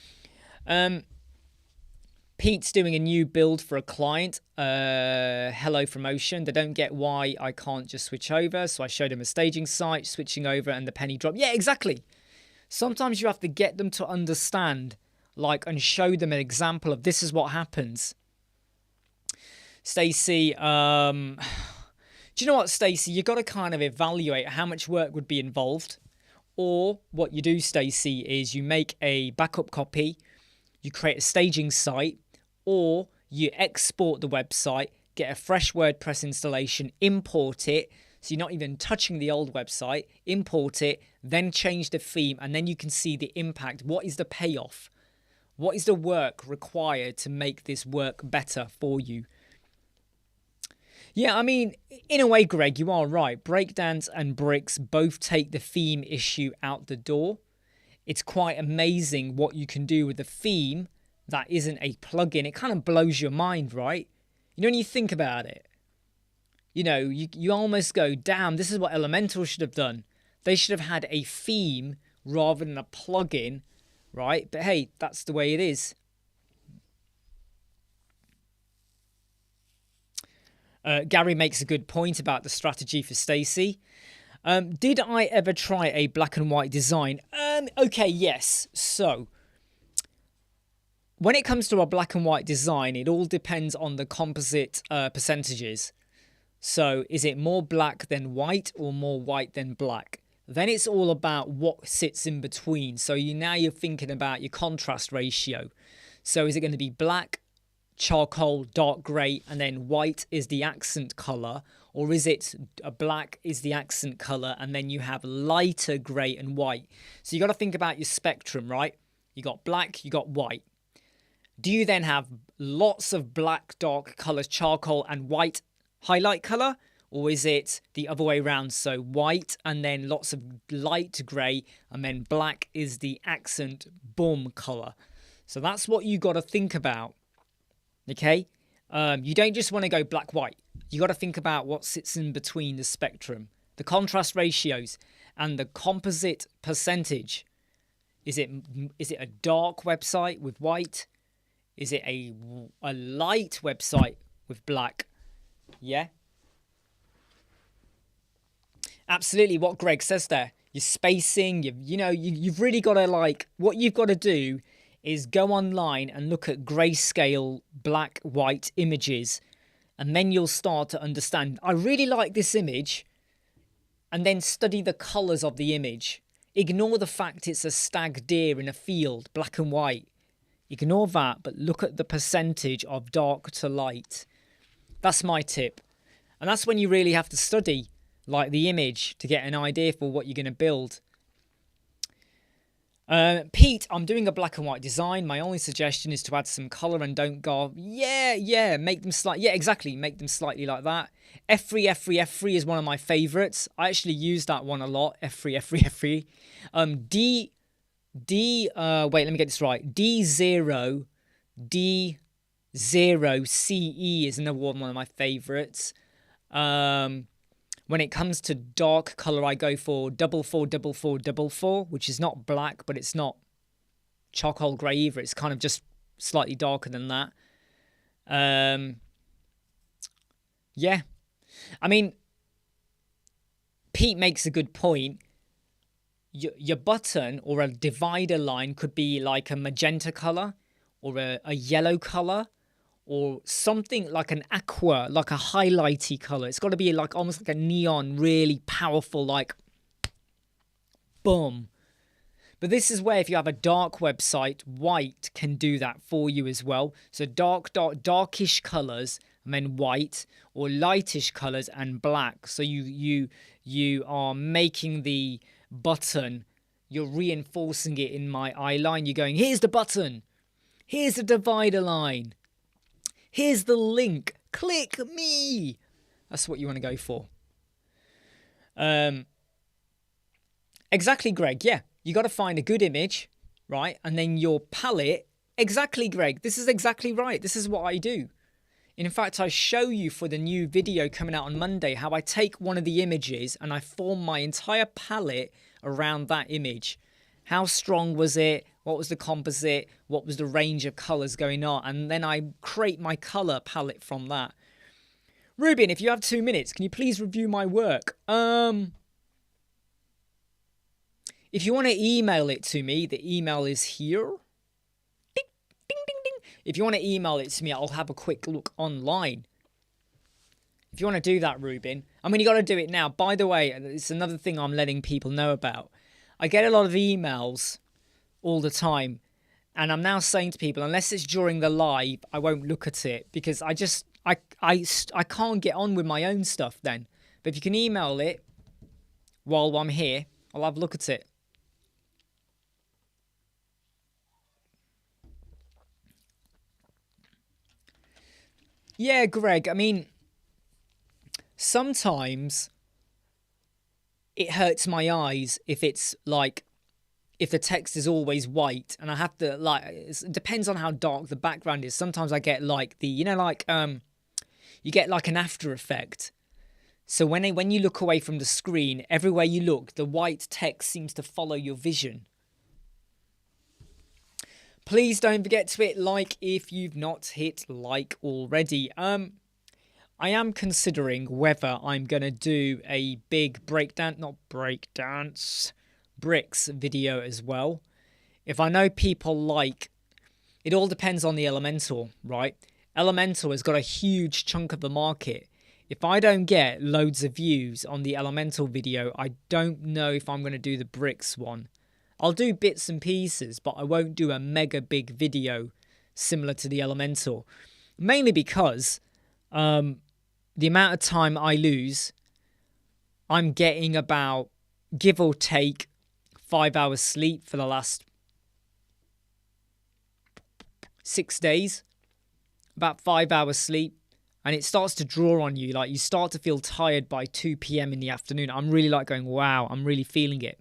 Pete's doing a new build for a client. Hello from Ocean. They don't get why I can't just switch over. So I showed them a staging site, switching over, and the penny drop. Yeah, exactly. Sometimes you have to get them to understand, like, and show them an example of this is what happens. Stacey, do you know what, Stacey? You've got to kind of evaluate how much work would be involved. Or what you do, Stacey, is you make a backup copy, you create a staging site, or you export the website, get a fresh WordPress installation, import it, so you're not even touching the old website, import it, then change the theme, and then you can see the impact. What is the payoff? What is the work required to make this work better for you? Yeah, I mean, in a way, Greg, you are right. Breakdance and Bricks both take the theme issue out the door. It's quite amazing what you can do with a theme that isn't a plugin. It kind of blows your mind, right? You know, when you think about it, you know, you almost go, damn, this is what Elementor should have done. They should have had a theme rather than a plugin, right? But hey, that's the way it is. Gary makes a good point about the strategy for Stacey. Did I ever try a black and white design? Okay, yes. So, when it comes to a black and white design, it all depends on the composite percentages. So, is it more black than white or more white than black? Then it's all about what sits in between. So, now you're thinking about your contrast ratio. So, is it going to be black, charcoal, dark grey, and then white is the accent colour? Or is it a black is the accent colour and then you have lighter grey and white? So you got to think about your spectrum, right? You got black, you got white. Do you then have lots of black, dark colours, charcoal, and white highlight colour? Or is it the other way around? So white and then lots of light grey and then black is the accent boom colour. So that's what you got to think about. Okay? You don't just want to go black, white. You got to think about what sits in between the spectrum, the contrast ratios, and the composite percentage. Is it a dark website with white? Is it a light website with black? Yeah. Absolutely, what Greg says there. Your spacing. You've really got to, like, what you've got to do is go online and look at grayscale black white images, and then you'll start to understand, I really like this image, and then study the colors of the image. Ignore the fact it's a stag deer in a field, black and white. Ignore that, but look at the percentage of dark to light. That's my tip. And that's when you really have to study, like, the image to get an idea for what you're going to build. Pete, I'm doing a black and white design. My only suggestion is to add some color and don't go, yeah, make them slightly, yeah, exactly, make them slightly like that. F3 is one of my favorites. I actually use that one a lot. F3. Wait, let me get this right. D0CE is another one of my favorites. When it comes to dark color, I go for 444444, which is not black, but it's not charcoal grey either. It's kind of just slightly darker than that. Yeah. I mean, Pete makes a good point. Your button or a divider line could be like a magenta color, or a yellow color, or something like an aqua, like a highlighty color. It's got to be like almost like a neon, really powerful, like boom. But this is where if you have a dark website, white can do that for you as well. So darkish colors and then white, or lightish colors and black. So you are making the button, you're reinforcing it in my eye line. You're going, here's the button, here's the divider line, here's the link, click me. That's what you want to go for. Exactly, Greg. Yeah, you got to find a good image, right? And then your palette. Exactly, Greg. This is exactly right. This is what I do. In fact, I show you for the new video coming out on Monday how I take one of the images and I form my entire palette around that image. How strong was it? What was the composite? What was the range of colors going on? And then I create my color palette from that. Ruben, if you have 2 minutes, can you please review my work? If you want to email it to me, the email is here. Ding, ding, ding, ding. If you want to email it to me, I'll have a quick look online. If you want to do that, Ruben. I mean, you got to do it now. By the way, it's another thing I'm letting people know about. I get a lot of emails all the time. And I'm now saying to people, unless it's during the live, I won't look at it. Because I can't get on with my own stuff then. But if you can email it while I'm here, I'll have a look at it. Yeah, Greg, I mean, sometimes it hurts my eyes if it's like, if the text is always white and I have to like, it depends on how dark the background is. Sometimes I get like the, you know, like, you get like an after effect. So when you look away from the screen, everywhere you look, the white text seems to follow your vision. Please don't forget to hit like if you've not hit like already. I am considering whether I'm going to do a big bricks video as well. If I know people like, it all depends on the Elementor, right? Elementor has got a huge chunk of the market. If I don't get loads of views on the Elementor video, I don't know if I'm going to do the bricks one. I'll do bits and pieces, but I won't do a mega big video similar to the Elementor. Mainly because the amount of time I lose, I'm getting about, give or take, 5 hours sleep for the last 6 days. About 5 hours sleep. And it starts to draw on you. Like, you start to feel tired by 2 p.m. in the afternoon. I'm really like going, wow, I'm really feeling it.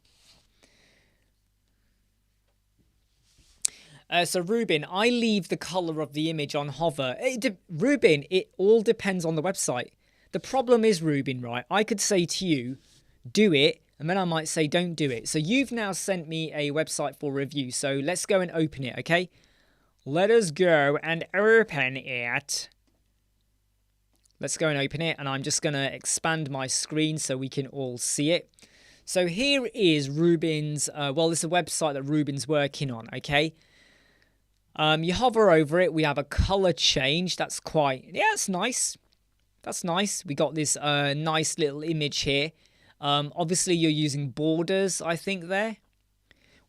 So Ruben, I leave the color of the image on hover. Ruben, it all depends on the website. The problem is, Ruben, right? I could say to you, do it, and then I might say, don't do it. So you've now sent me a website for review. So let's go and open it, okay? Let us go and open it. Let's go and open it, and I'm just going to expand my screen so we can all see it. So here is Ruben's, well, it's a website that Ruben's working on, okay? You hover over it, we have a color change. That's quite, yeah, it's nice. That's nice. We got this nice little image here. Obviously, you're using borders, I think, there.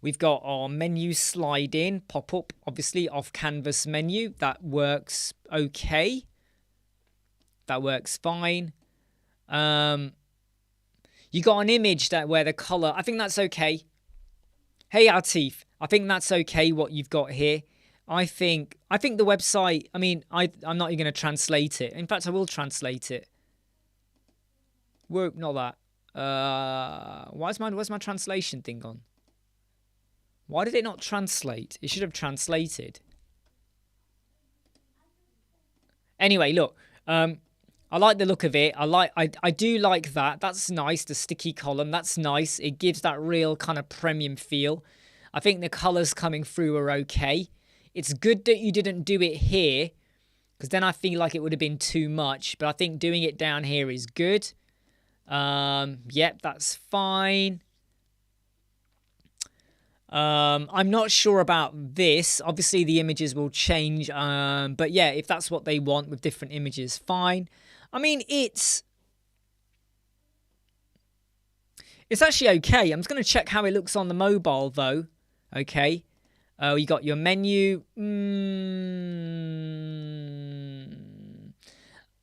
We've got our menu slide in, pop up, obviously, off canvas menu. That works okay. That works fine. You got an image that where the color, I think that's okay. Hey, Atif, I think that's okay what you've got here. I think the website, I mean, I'm not even going to translate it. In fact, I will translate it. Whoa, not that. Where's my translation thing on? Why did it not translate? It should have translated. Anyway, look. I like the look of it. I do like that. That's nice. The sticky column. That's nice. It gives that real kind of premium feel. I think the colors coming through are okay. It's good that you didn't do it here, because then I feel like it would have been too much. But I think doing it down here is good. Yep, that's fine. I'm not sure about this. Obviously, the images will change. But yeah, if that's what they want with different images, fine. I mean, it's actually okay. I'm just going to check how it looks on the mobile, though. Okay. You got your menu.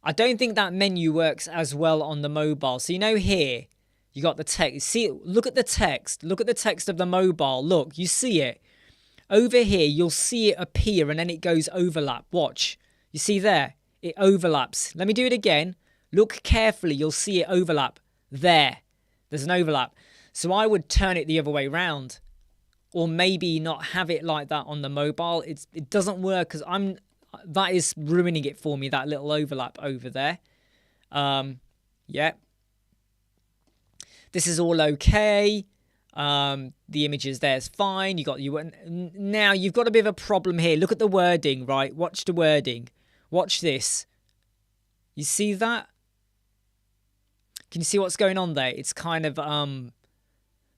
I don't think that menu works as well on the mobile. So, you know, here, you got the text. See, look at the text. Look at the text of the mobile. Look, you see it. Over here, you'll see it appear and then it goes overlap. Watch. You see there? It overlaps. Let me do it again. Look carefully. You'll see it overlap. There. There's an overlap. So I would turn it the other way round. Or maybe not have it like that on the mobile. It doesn't work because that is ruining it for me, that little overlap over there. Yeah. This is all okay. The images there's fine. Now you've got a bit of a problem here. Look at the wording, right? Watch the wording. Watch this. You see that? Can you see what's going on there? It's kind of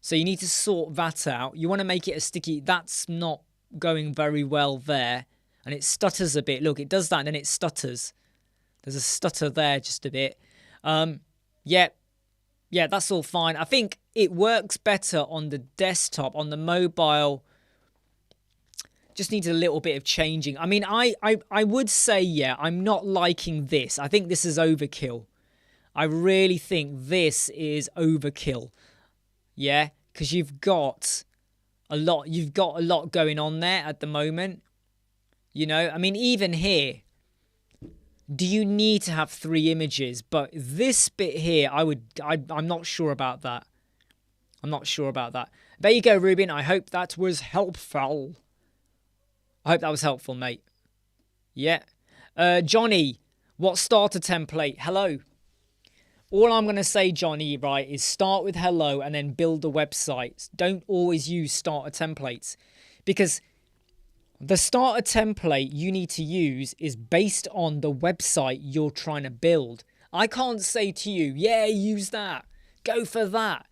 so you need to sort that out. You want to make it a sticky. That's not going very well there. And it stutters a bit. Look, it does that and then it stutters. There's a stutter there just a bit. Yeah, that's all fine. I think it works better on the desktop. On the mobile, just needs a little bit of changing. I mean, I would say, yeah, I'm not liking this. I think this is overkill. I really think this is overkill. Yeah, because you've got a lot going on there at the moment. You know, I mean, even here, do you need to have 3 images? But this bit here, I'm not sure about that. I'm not sure about that. There you go, Ruben. I hope that was helpful. I hope that was helpful, mate. Yeah. Johnny, what starter template? Hello. All I'm going to say, Johnny, right, is start with hello and then build a website. Don't always use starter templates because the starter template you need to use is based on the website you're trying to build. I can't say to you, yeah, use that. Go for that.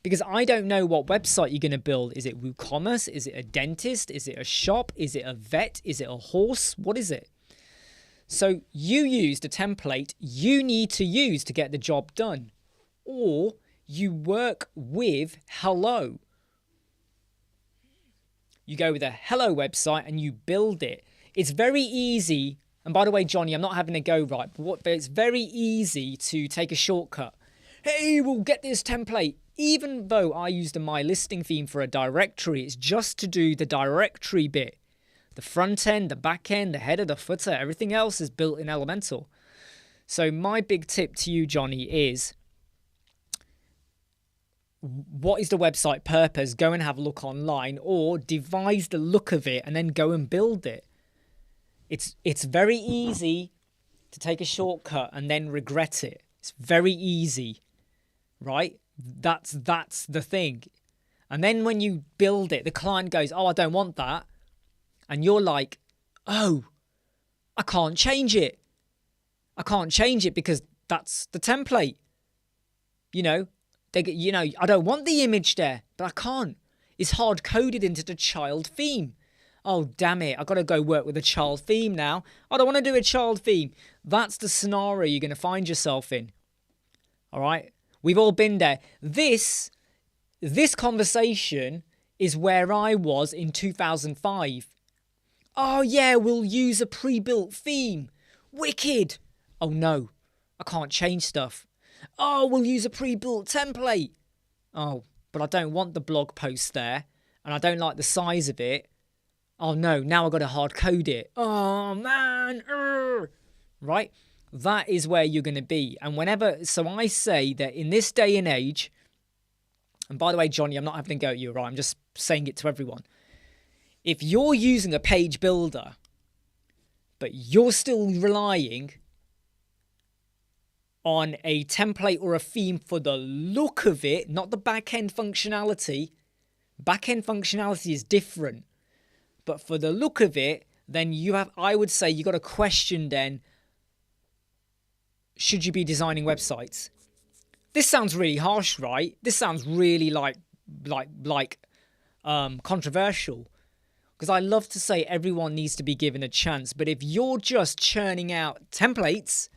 Because I don't know what website you're going to build. Is it WooCommerce? Is it a dentist? Is it a shop? Is it a vet? Is it a horse? What is it? So you used a template you need to use to get the job done. Or you work with hello. You go with a hello website and you build it. It's very easy. And by the way, Johnny, I'm not having a go right, but it's very easy to take a shortcut. Hey, we'll get this template. Even though I used a My Listing theme for a directory, it's just to do the directory bit. The front end, the back end, the header, the footer, everything else is built in Elementor. So my big tip to you, Johnny, is what is the website purpose? Go and have a look online or devise the look of it and then go and build it. It's very easy to take a shortcut and then regret it. It's very easy, right? That's the thing. And then when you build it, the client goes, oh, I don't want that. And you're like, oh, I can't change it. I can't change it because that's the template. You know, I don't want the image there, but I can't. It's hard coded into the child theme. Oh, damn it. I've got to go work with a child theme now. I don't want to do a child theme. That's the scenario you're going to find yourself in. All right. We've all been there. This conversation is where I was in 2005. Oh, yeah, we'll use a pre-built theme. Wicked. Oh, no, I can't change stuff. Oh, we'll use a pre-built template. Oh, but I don't want the blog post there, and I don't like the size of it. Oh, no, now I've got to hard code it. Oh, man. Right? That is where you're going to be. And so I say that in this day and age, and by the way, Johnny, I'm not having a go at you, right? I'm just saying it to everyone. If you're using a page builder, but you're still relying on a template or a theme for the look of it, not the back-end functionality. Back-end functionality is different. But for the look of it, then I would say you got to question then, should you be designing websites? This sounds really harsh, right? This sounds really like controversial, because I love to say everyone needs to be given a chance. But if you're just churning out templates,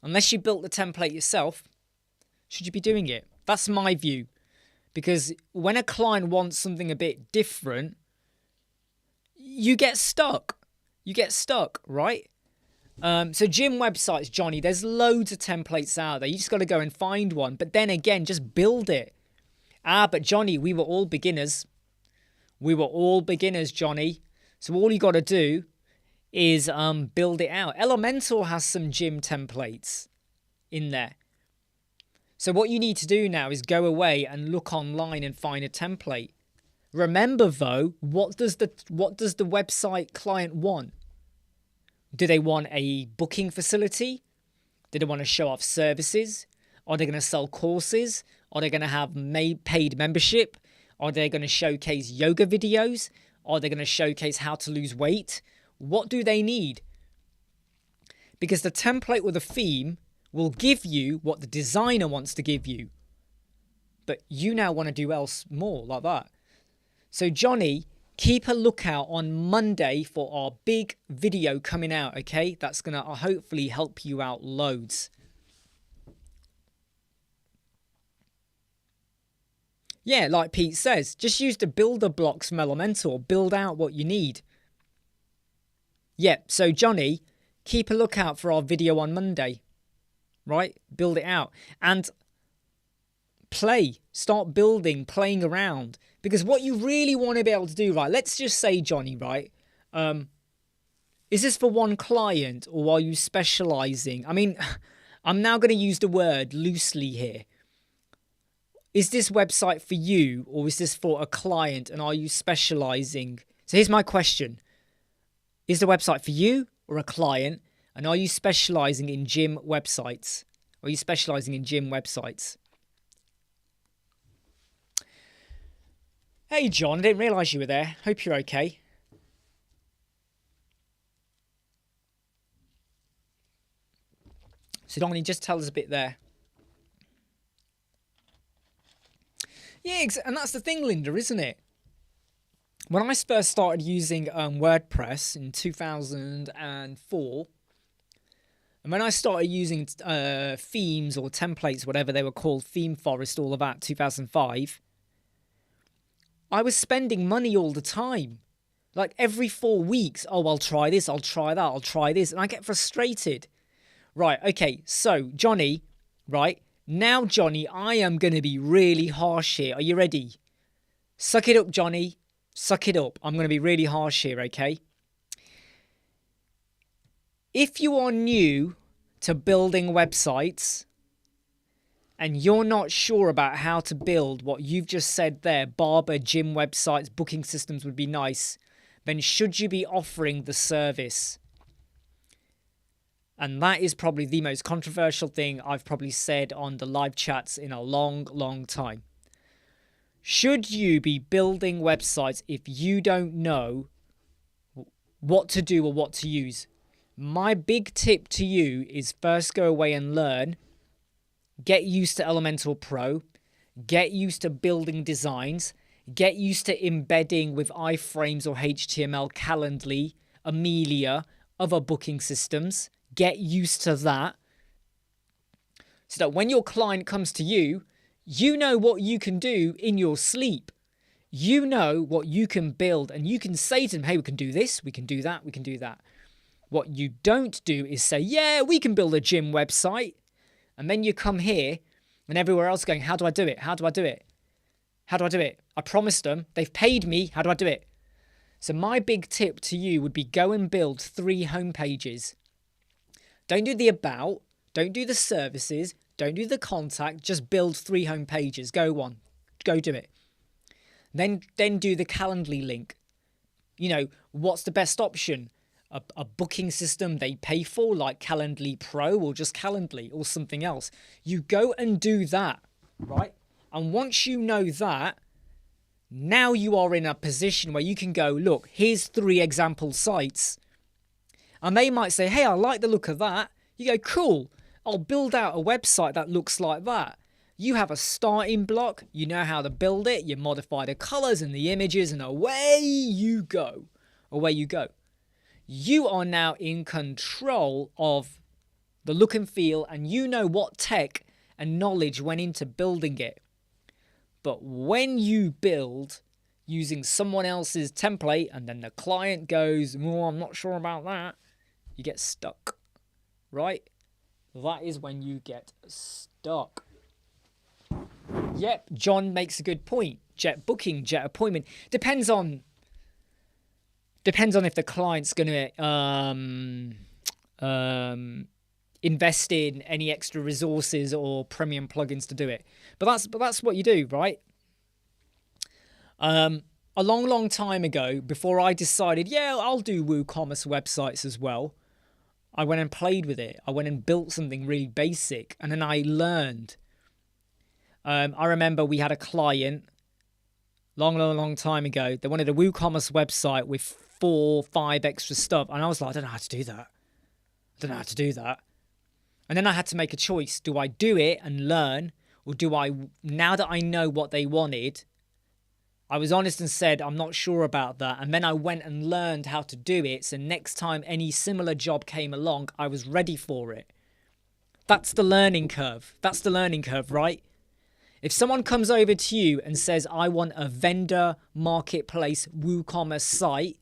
unless you built the template yourself, should you be doing it? That's my view. Because when a client wants something a bit different, you get stuck. You get stuck, right? So gym websites, Johnny, there's loads of templates out there. You just got to go and find one. But then again, just build it. But Johnny, we were all beginners. We were all beginners, Johnny. So all you got to do is build it out. Elementor has some gym templates in there. So what you need to do now is go away and look online and find a template. Remember though, what does the website client want? Do they want a booking facility? Do they want to show off services? Are they going to sell courses? Are they going to have paid membership? Are they going to showcase yoga videos? Are they going to showcase how to lose weight? What do they need? Because the template or the theme will give you what the designer wants to give you. But you now want to do else more like that. So Johnny, keep a lookout on Monday for our big video coming out, okay? That's going to hopefully help you out loads. Yeah, like Pete says, just use the builder blocks from Elementor. Build out what you need. Yep, so Johnny, keep a lookout for our video on Monday. Right? Build it out. And play. Start building, playing around. Because what you really want to be able to do, right? Let's just say, Johnny, right? Is this for one client or are you specializing? I mean, I'm now going to use the word loosely here. Is this website for you or is this for a client and are you specializing? So here's my question. Is the website for you or a client? And are you specializing in gym websites? Are you specializing in gym websites? Hey, John, I didn't realize you were there. Hope you're okay. So, Donnie, just tell us a bit there. Yeah, and that's the thing, Linda, isn't it? When I first started using WordPress in 2004, and when I started using themes or templates, whatever they were called, Theme Forest, all of that, 2005, I was spending money all the time. Like every 4 weeks, oh, I'll try this, I'll try that, I'll try this. And I get frustrated. Right, okay, so Johnny, right, now Johnny, I am going to be really harsh here. Are you ready? Suck it up, Johnny. Suck it up. I'm going to be really harsh here, okay? If you are new to building websites and you're not sure about how to build what you've just said there, barber, gym websites, booking systems would be nice, then should you be offering the service? And that is probably the most controversial thing I've probably said on the live chats in a long, long time. Should you be building websites if you don't know what to do or what to use? My big tip to you is first go away and learn. Get used to Elementor Pro. Get used to building designs. Get used to embedding with iframes or HTML, Calendly, Amelia, other booking systems. Get used to that. So that when your client comes to you, you know what you can do in your sleep. You know what you can build and you can say to them, hey, we can do this, we can do that, we can do that. What you don't do is say, yeah, we can build a gym website. And then you come here and everywhere else going, how do I do it? How do I do it? How do I do it? I promised them, they've paid me, how do I do it? So my big tip to you would be go and build 3 homepages. Don't do the about, don't do the services, don't do the contact, just build 3 homepages. Go on, go do it. Then do the Calendly link. You know, what's the best option? A booking system they pay for, like Calendly Pro or just Calendly or something else. You go and do that, right? And once you know that, now you are in a position where you can go, look, here's 3 example sites. And they might say, hey, I like the look of that. You go, cool, I'll build out a website that looks like that. You have a starting block, you know how to build it, you modify the colors and the images, and away you go. Away you go. You are now in control of the look and feel, and you know what tech and knowledge went into building it. But when you build using someone else's template and then the client goes, oh, I'm not sure about that, you get stuck, right? That is when you get stuck. Yep, John makes a good point. Jet booking, jet appointment. Depends on if the client's going to invest in any extra resources or premium plugins to do it. But that's what you do, right? A long time ago, before I decided, yeah, I'll do WooCommerce websites as well, I went and played with it. I went and built something really basic, and then I learned. I remember we had a client long time ago. They wanted a WooCommerce website with 4 or 5 extra stuff, and I was like, I don't know how to do that. And then I had to make a choice. Do I do it and learn, or do I, now that I know what they wanted, I was honest and said, I'm not sure about that. And then I went and learned how to do it. So next time any similar job came along, I was ready for it. That's the learning curve. That's the learning curve, right? If someone comes over to you and says, I want a vendor marketplace WooCommerce site,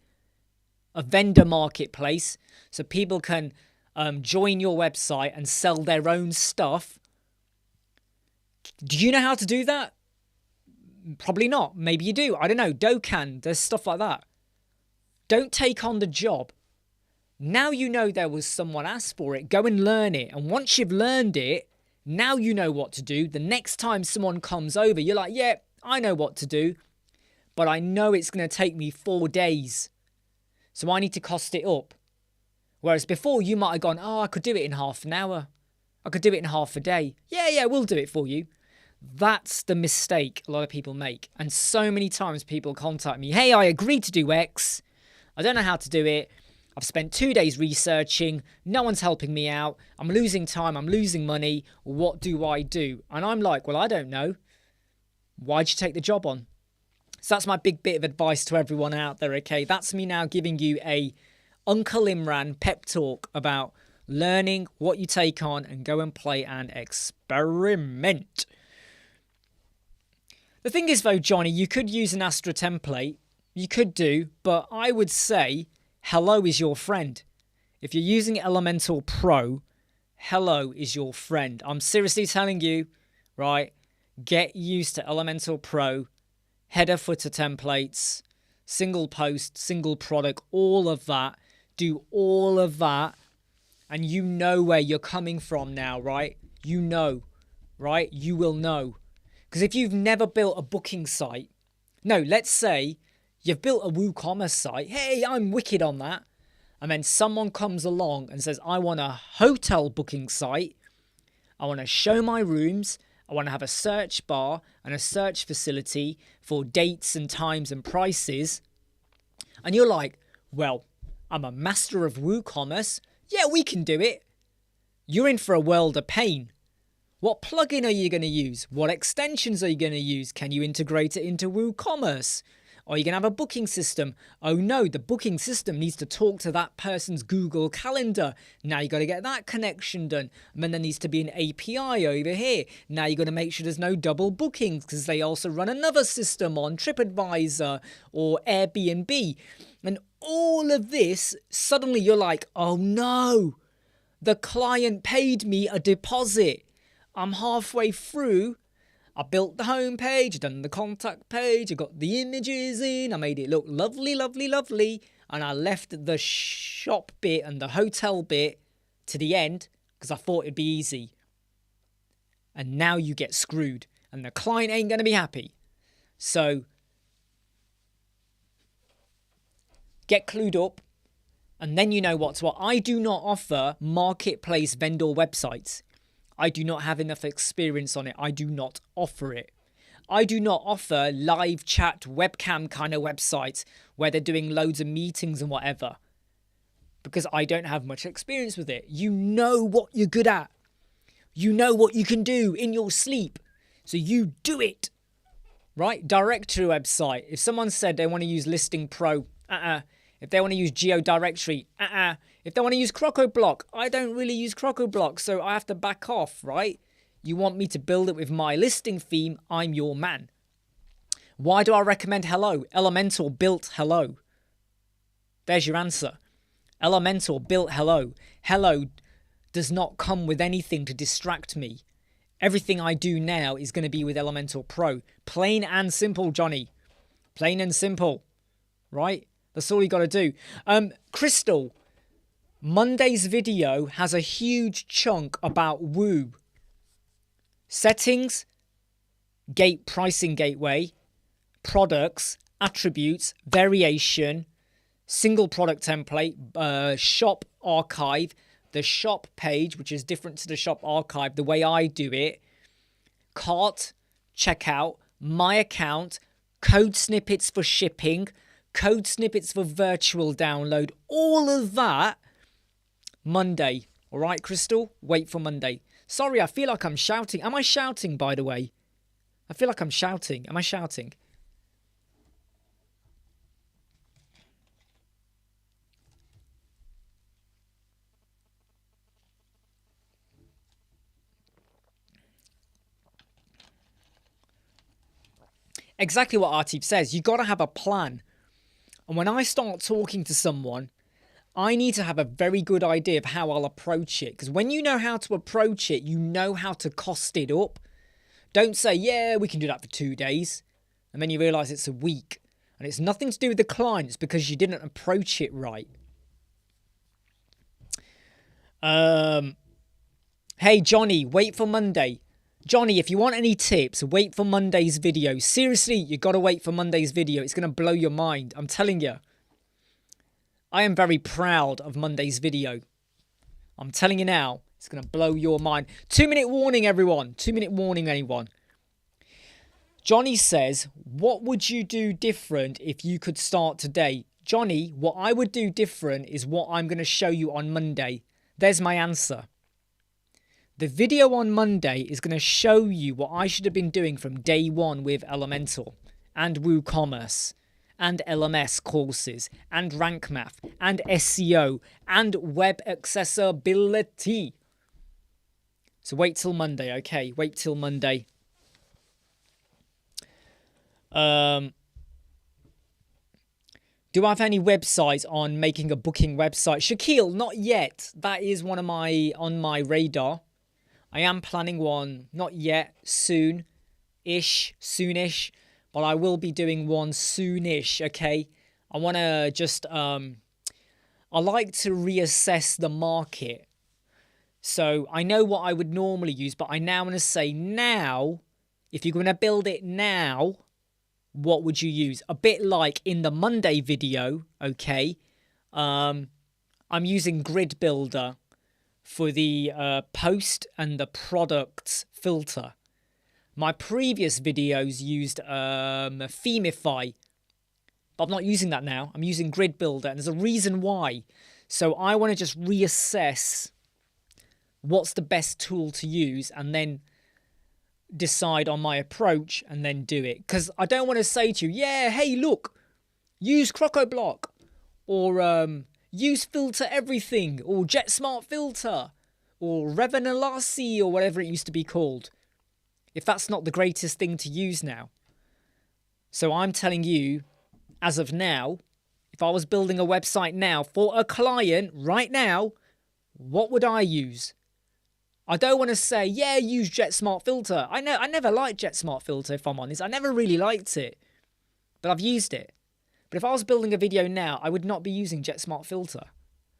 a vendor marketplace, so people can join your website and sell their own stuff. Do you know how to do that? Probably not. Maybe you do. I don't know. Dokkan, there's stuff like that. Don't take on the job. Now you know there was someone asked for it. Go and learn it. And once you've learned it, now you know what to do. The next time someone comes over, you're like, yeah, I know what to do. But I know it's going to take me 4 days. So I need to cost it up. Whereas before you might have gone, oh, I could do it in half an hour. I could do it in half a day. Yeah, we'll do it for you. That's the mistake a lot of people make. And so many times people contact me, hey, I agreed to do X. I don't know how to do it. I've spent 2 days researching. No one's helping me out. I'm losing time. I'm losing money. What do I do? And I'm like, well, I don't know. Why'd you take the job on? So that's my big bit of advice to everyone out there, okay? That's me now giving you a Uncle Imran pep talk about learning what you take on and go and play and experiment. The thing is, though, Johnny, you could use an Astra template. You could do, but I would say Hello is your friend. If you're using Elementor Pro, Hello is your friend. I'm seriously telling you, right? Get used to Elementor Pro, header footer templates, single post, single product, all of that. Do all of that, and you know where you're coming from now, right? You know, right? You will know. Because if you've never built a booking site, no, let's say you've built a WooCommerce site. Hey, I'm wicked on that. And then someone comes along and says, I want a hotel booking site. I want to show my rooms. I want to have a search bar and a search facility for dates and times and prices. And you're like, well, I'm a master of WooCommerce. Yeah, we can do it. You're in for a world of pain. What plugin are you going to use? What extensions are you going to use? Can you integrate it into WooCommerce? Are you going to have a booking system? Oh no, the booking system needs to talk to that person's Google Calendar. Now you got to get that connection done. And then there needs to be an API over here. Now you got to make sure there's no double bookings because they also run another system on TripAdvisor or Airbnb. And all of this, suddenly you're like, oh no, the client paid me a deposit. I'm halfway through. I built the homepage, done the contact page, I got the images in, I made it look lovely, and I left the shop bit and the hotel bit to the end because I thought it'd be easy. And now you get screwed, and the client ain't going to be happy. So get clued up, and then you know what's what. I do not offer marketplace vendor websites. I do not have enough experience on it. I do not offer it. I do not offer live chat webcam kind of websites where they're doing loads of meetings and whatever, because I don't have much experience with it. You know what you're good at. You know what you can do in your sleep. So you do it, right? Directory website. If someone said they want to use Listing Pro, If they want to use Geo Directory, If they want to use CrocoBlock, I don't really use CrocoBlock, so I have to back off, right? You want me to build it with my listing theme, I'm your man. Why do I recommend Hello? Elementor built Hello. There's your answer. Elementor built Hello. Hello does not come with anything to distract me. Everything I do now is going to be with Elementor Pro. Plain and simple, Johnny. Plain and simple. Right? That's all you got to do. Crystal, Monday's video has a huge chunk about Woo. Settings, pricing gateway, products, attributes, variation, single product template, shop archive, the shop page, which is different to the shop archive, the way I do it, cart, checkout, my account, code snippets for shipping, code snippets for virtual download, all of that Monday. All right, Crystal? Wait for Monday. Sorry, I feel like I'm shouting. Am I shouting, by the way? I feel like I'm shouting. Am I shouting? Exactly what Artip says. You got to have a plan. And when I start talking to someone, I need to have a very good idea of how I'll approach it. Because when you know how to approach it, you know how to cost it up. Don't say, yeah, we can do that for 2 days. And then you realise it's a week. And it's nothing to do with the client. It's because you didn't approach it right. Hey, Johnny, wait for Monday. Johnny, if you want any tips, wait for Monday's video. Seriously, you got to wait for Monday's video. It's going to blow your mind. I'm telling you. I am very proud of Monday's video. I'm telling you now, it's going to blow your mind. 2-minute warning, everyone. 2-minute warning, anyone. Johnny says, what would you do different if you could start today? Johnny, what I would do different is what I'm going to show you on Monday. There's my answer. The video on Monday is going to show you what I should have been doing from day one with Elementor and WooCommerce and LMS courses and Rank Math and SEO and web accessibility. So wait till Monday, okay? Wait till Monday. Do I have any websites on making a booking website? Shaquille, not yet. That is one of on my radar. I am planning one, not yet, soonish, but I will be doing one soonish, okay? I want to just, I like to reassess the market. So I know what I would normally use, but I now want to say now, if you're going to build it now, what would you use? A bit like in the Monday video, okay? I'm using Grid Builder for the post and the products filter. My previous videos used Themify, but I'm not using that now. I'm using Grid Builder, and there's a reason why. So I want to just reassess what's the best tool to use and then decide on my approach and then do it. Because I don't want to say to you, yeah, hey, look, use CrocoBlock or use Filter Everything or JetSmart Filter or Revenalasi or whatever it used to be called, if that's not the greatest thing to use now. So I'm telling you, as of now, if I was building a website now for a client right now, what would I use? I don't want to say, yeah, use JetSmart Filter. I never liked JetSmart Filter, if I'm honest. I never really liked it, but I've used it. But if I was building a video now, I would not be using JetSmart Filter.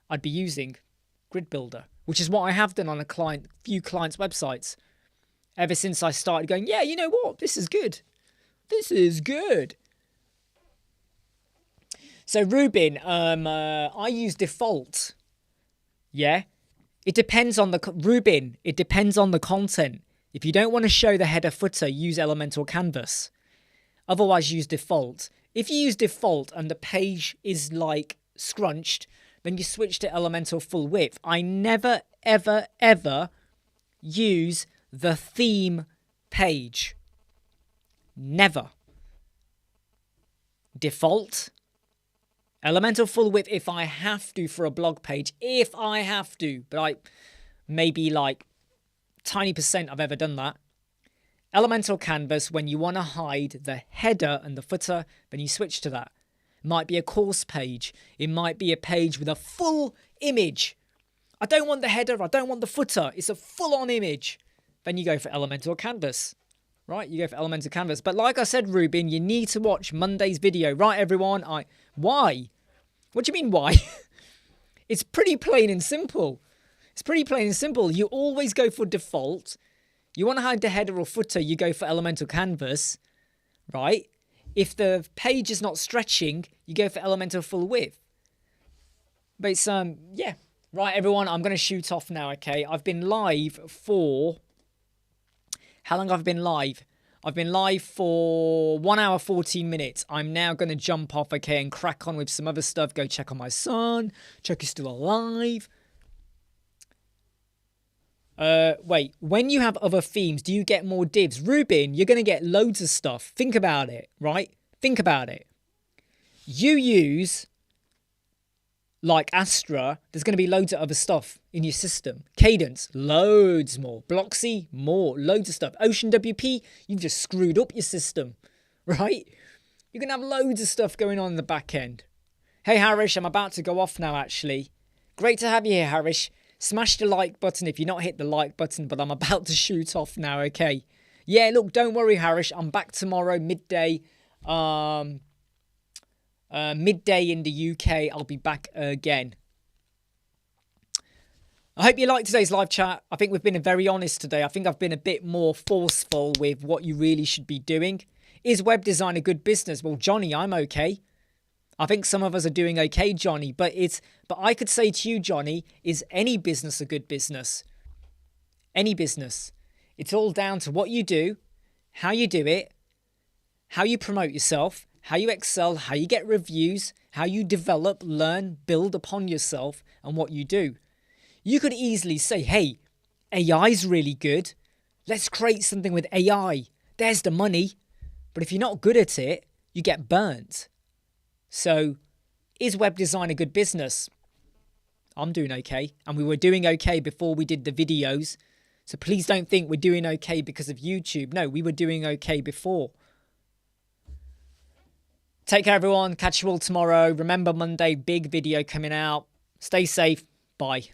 I'd be using Grid Builder, which is what I have done on a few clients' websites ever since I started going, yeah, you know what? This is good. This is good. So Ruben, I use default. Yeah. It depends on Ruben, it depends on the content. If you don't want to show the header footer, use Elementor Canvas. Otherwise, use default. If you use default and the page is like scrunched, then you switch to Elementor full width. I never, ever, ever use the theme page. Never. Default. Elementor full width if I have to for a blog page. If I have to. But maybe like tiny % I've ever done that. Elementor canvas, when you want to hide the header and the footer, then you switch to that. It might be a course page. It might be a page with a full image. I don't want the header. I don't want the footer. It's a full-on image. Then you go for Elementor canvas. Right? You go for Elementor canvas. But like I said, Ruben, you need to watch Monday's video. Right, everyone? Why? What do you mean, why? It's pretty plain and simple. It's pretty plain and simple. You always go for default. You want to hide the header or footer, you go for Elementor canvas, right? If the page is not stretching, you go for Elementor full width. But it's, yeah. Right, everyone, I'm going to shoot off now, okay? I've been live for... How long have I been live? I've been live for 1 hour, 14 minutes. I'm now going to jump off, okay, and crack on with some other stuff. Go check on my son. Check he's still alive. Wait, when you have other themes, do you get more divs? Ruben, you're going to get loads of stuff. Think about it, right? Think about it. You use, like Astra, there's going to be loads of other stuff in your system. Cadence, loads more. Bloxy, more. Loads of stuff. Ocean WP, you've just screwed up your system, right? You're going to have loads of stuff going on in the back end. Hey, Harish, I'm about to go off now, actually. Great to have you here, Harish. Smash the like button if you're not hit the like button, but I'm about to shoot off now, okay? Yeah, look, don't worry, Harish. I'm back tomorrow, midday. Midday in the UK. I'll be back again. I hope you liked today's live chat. I think we've been very honest today. I think I've been a bit more forceful with what you really should be doing. Is web design a good business? Well, Johnny, I'm okay. I think some of us are doing okay, Johnny, but I could say to you, Johnny, is any business a good business? Any business. It's all down to what you do, how you do it, how you promote yourself, how you excel, how you get reviews, how you develop, learn, build upon yourself and what you do. You could easily say, hey, AI's really good. Let's create something with AI. There's the money. But if you're not good at it, you get burnt. So, is web design a good business? I'm doing okay. And we were doing okay before we did the videos. So please don't think we're doing okay because of YouTube. No, we were doing okay before. Take care, everyone. Catch you all tomorrow. Remember, Monday, big video coming out. Stay safe. Bye.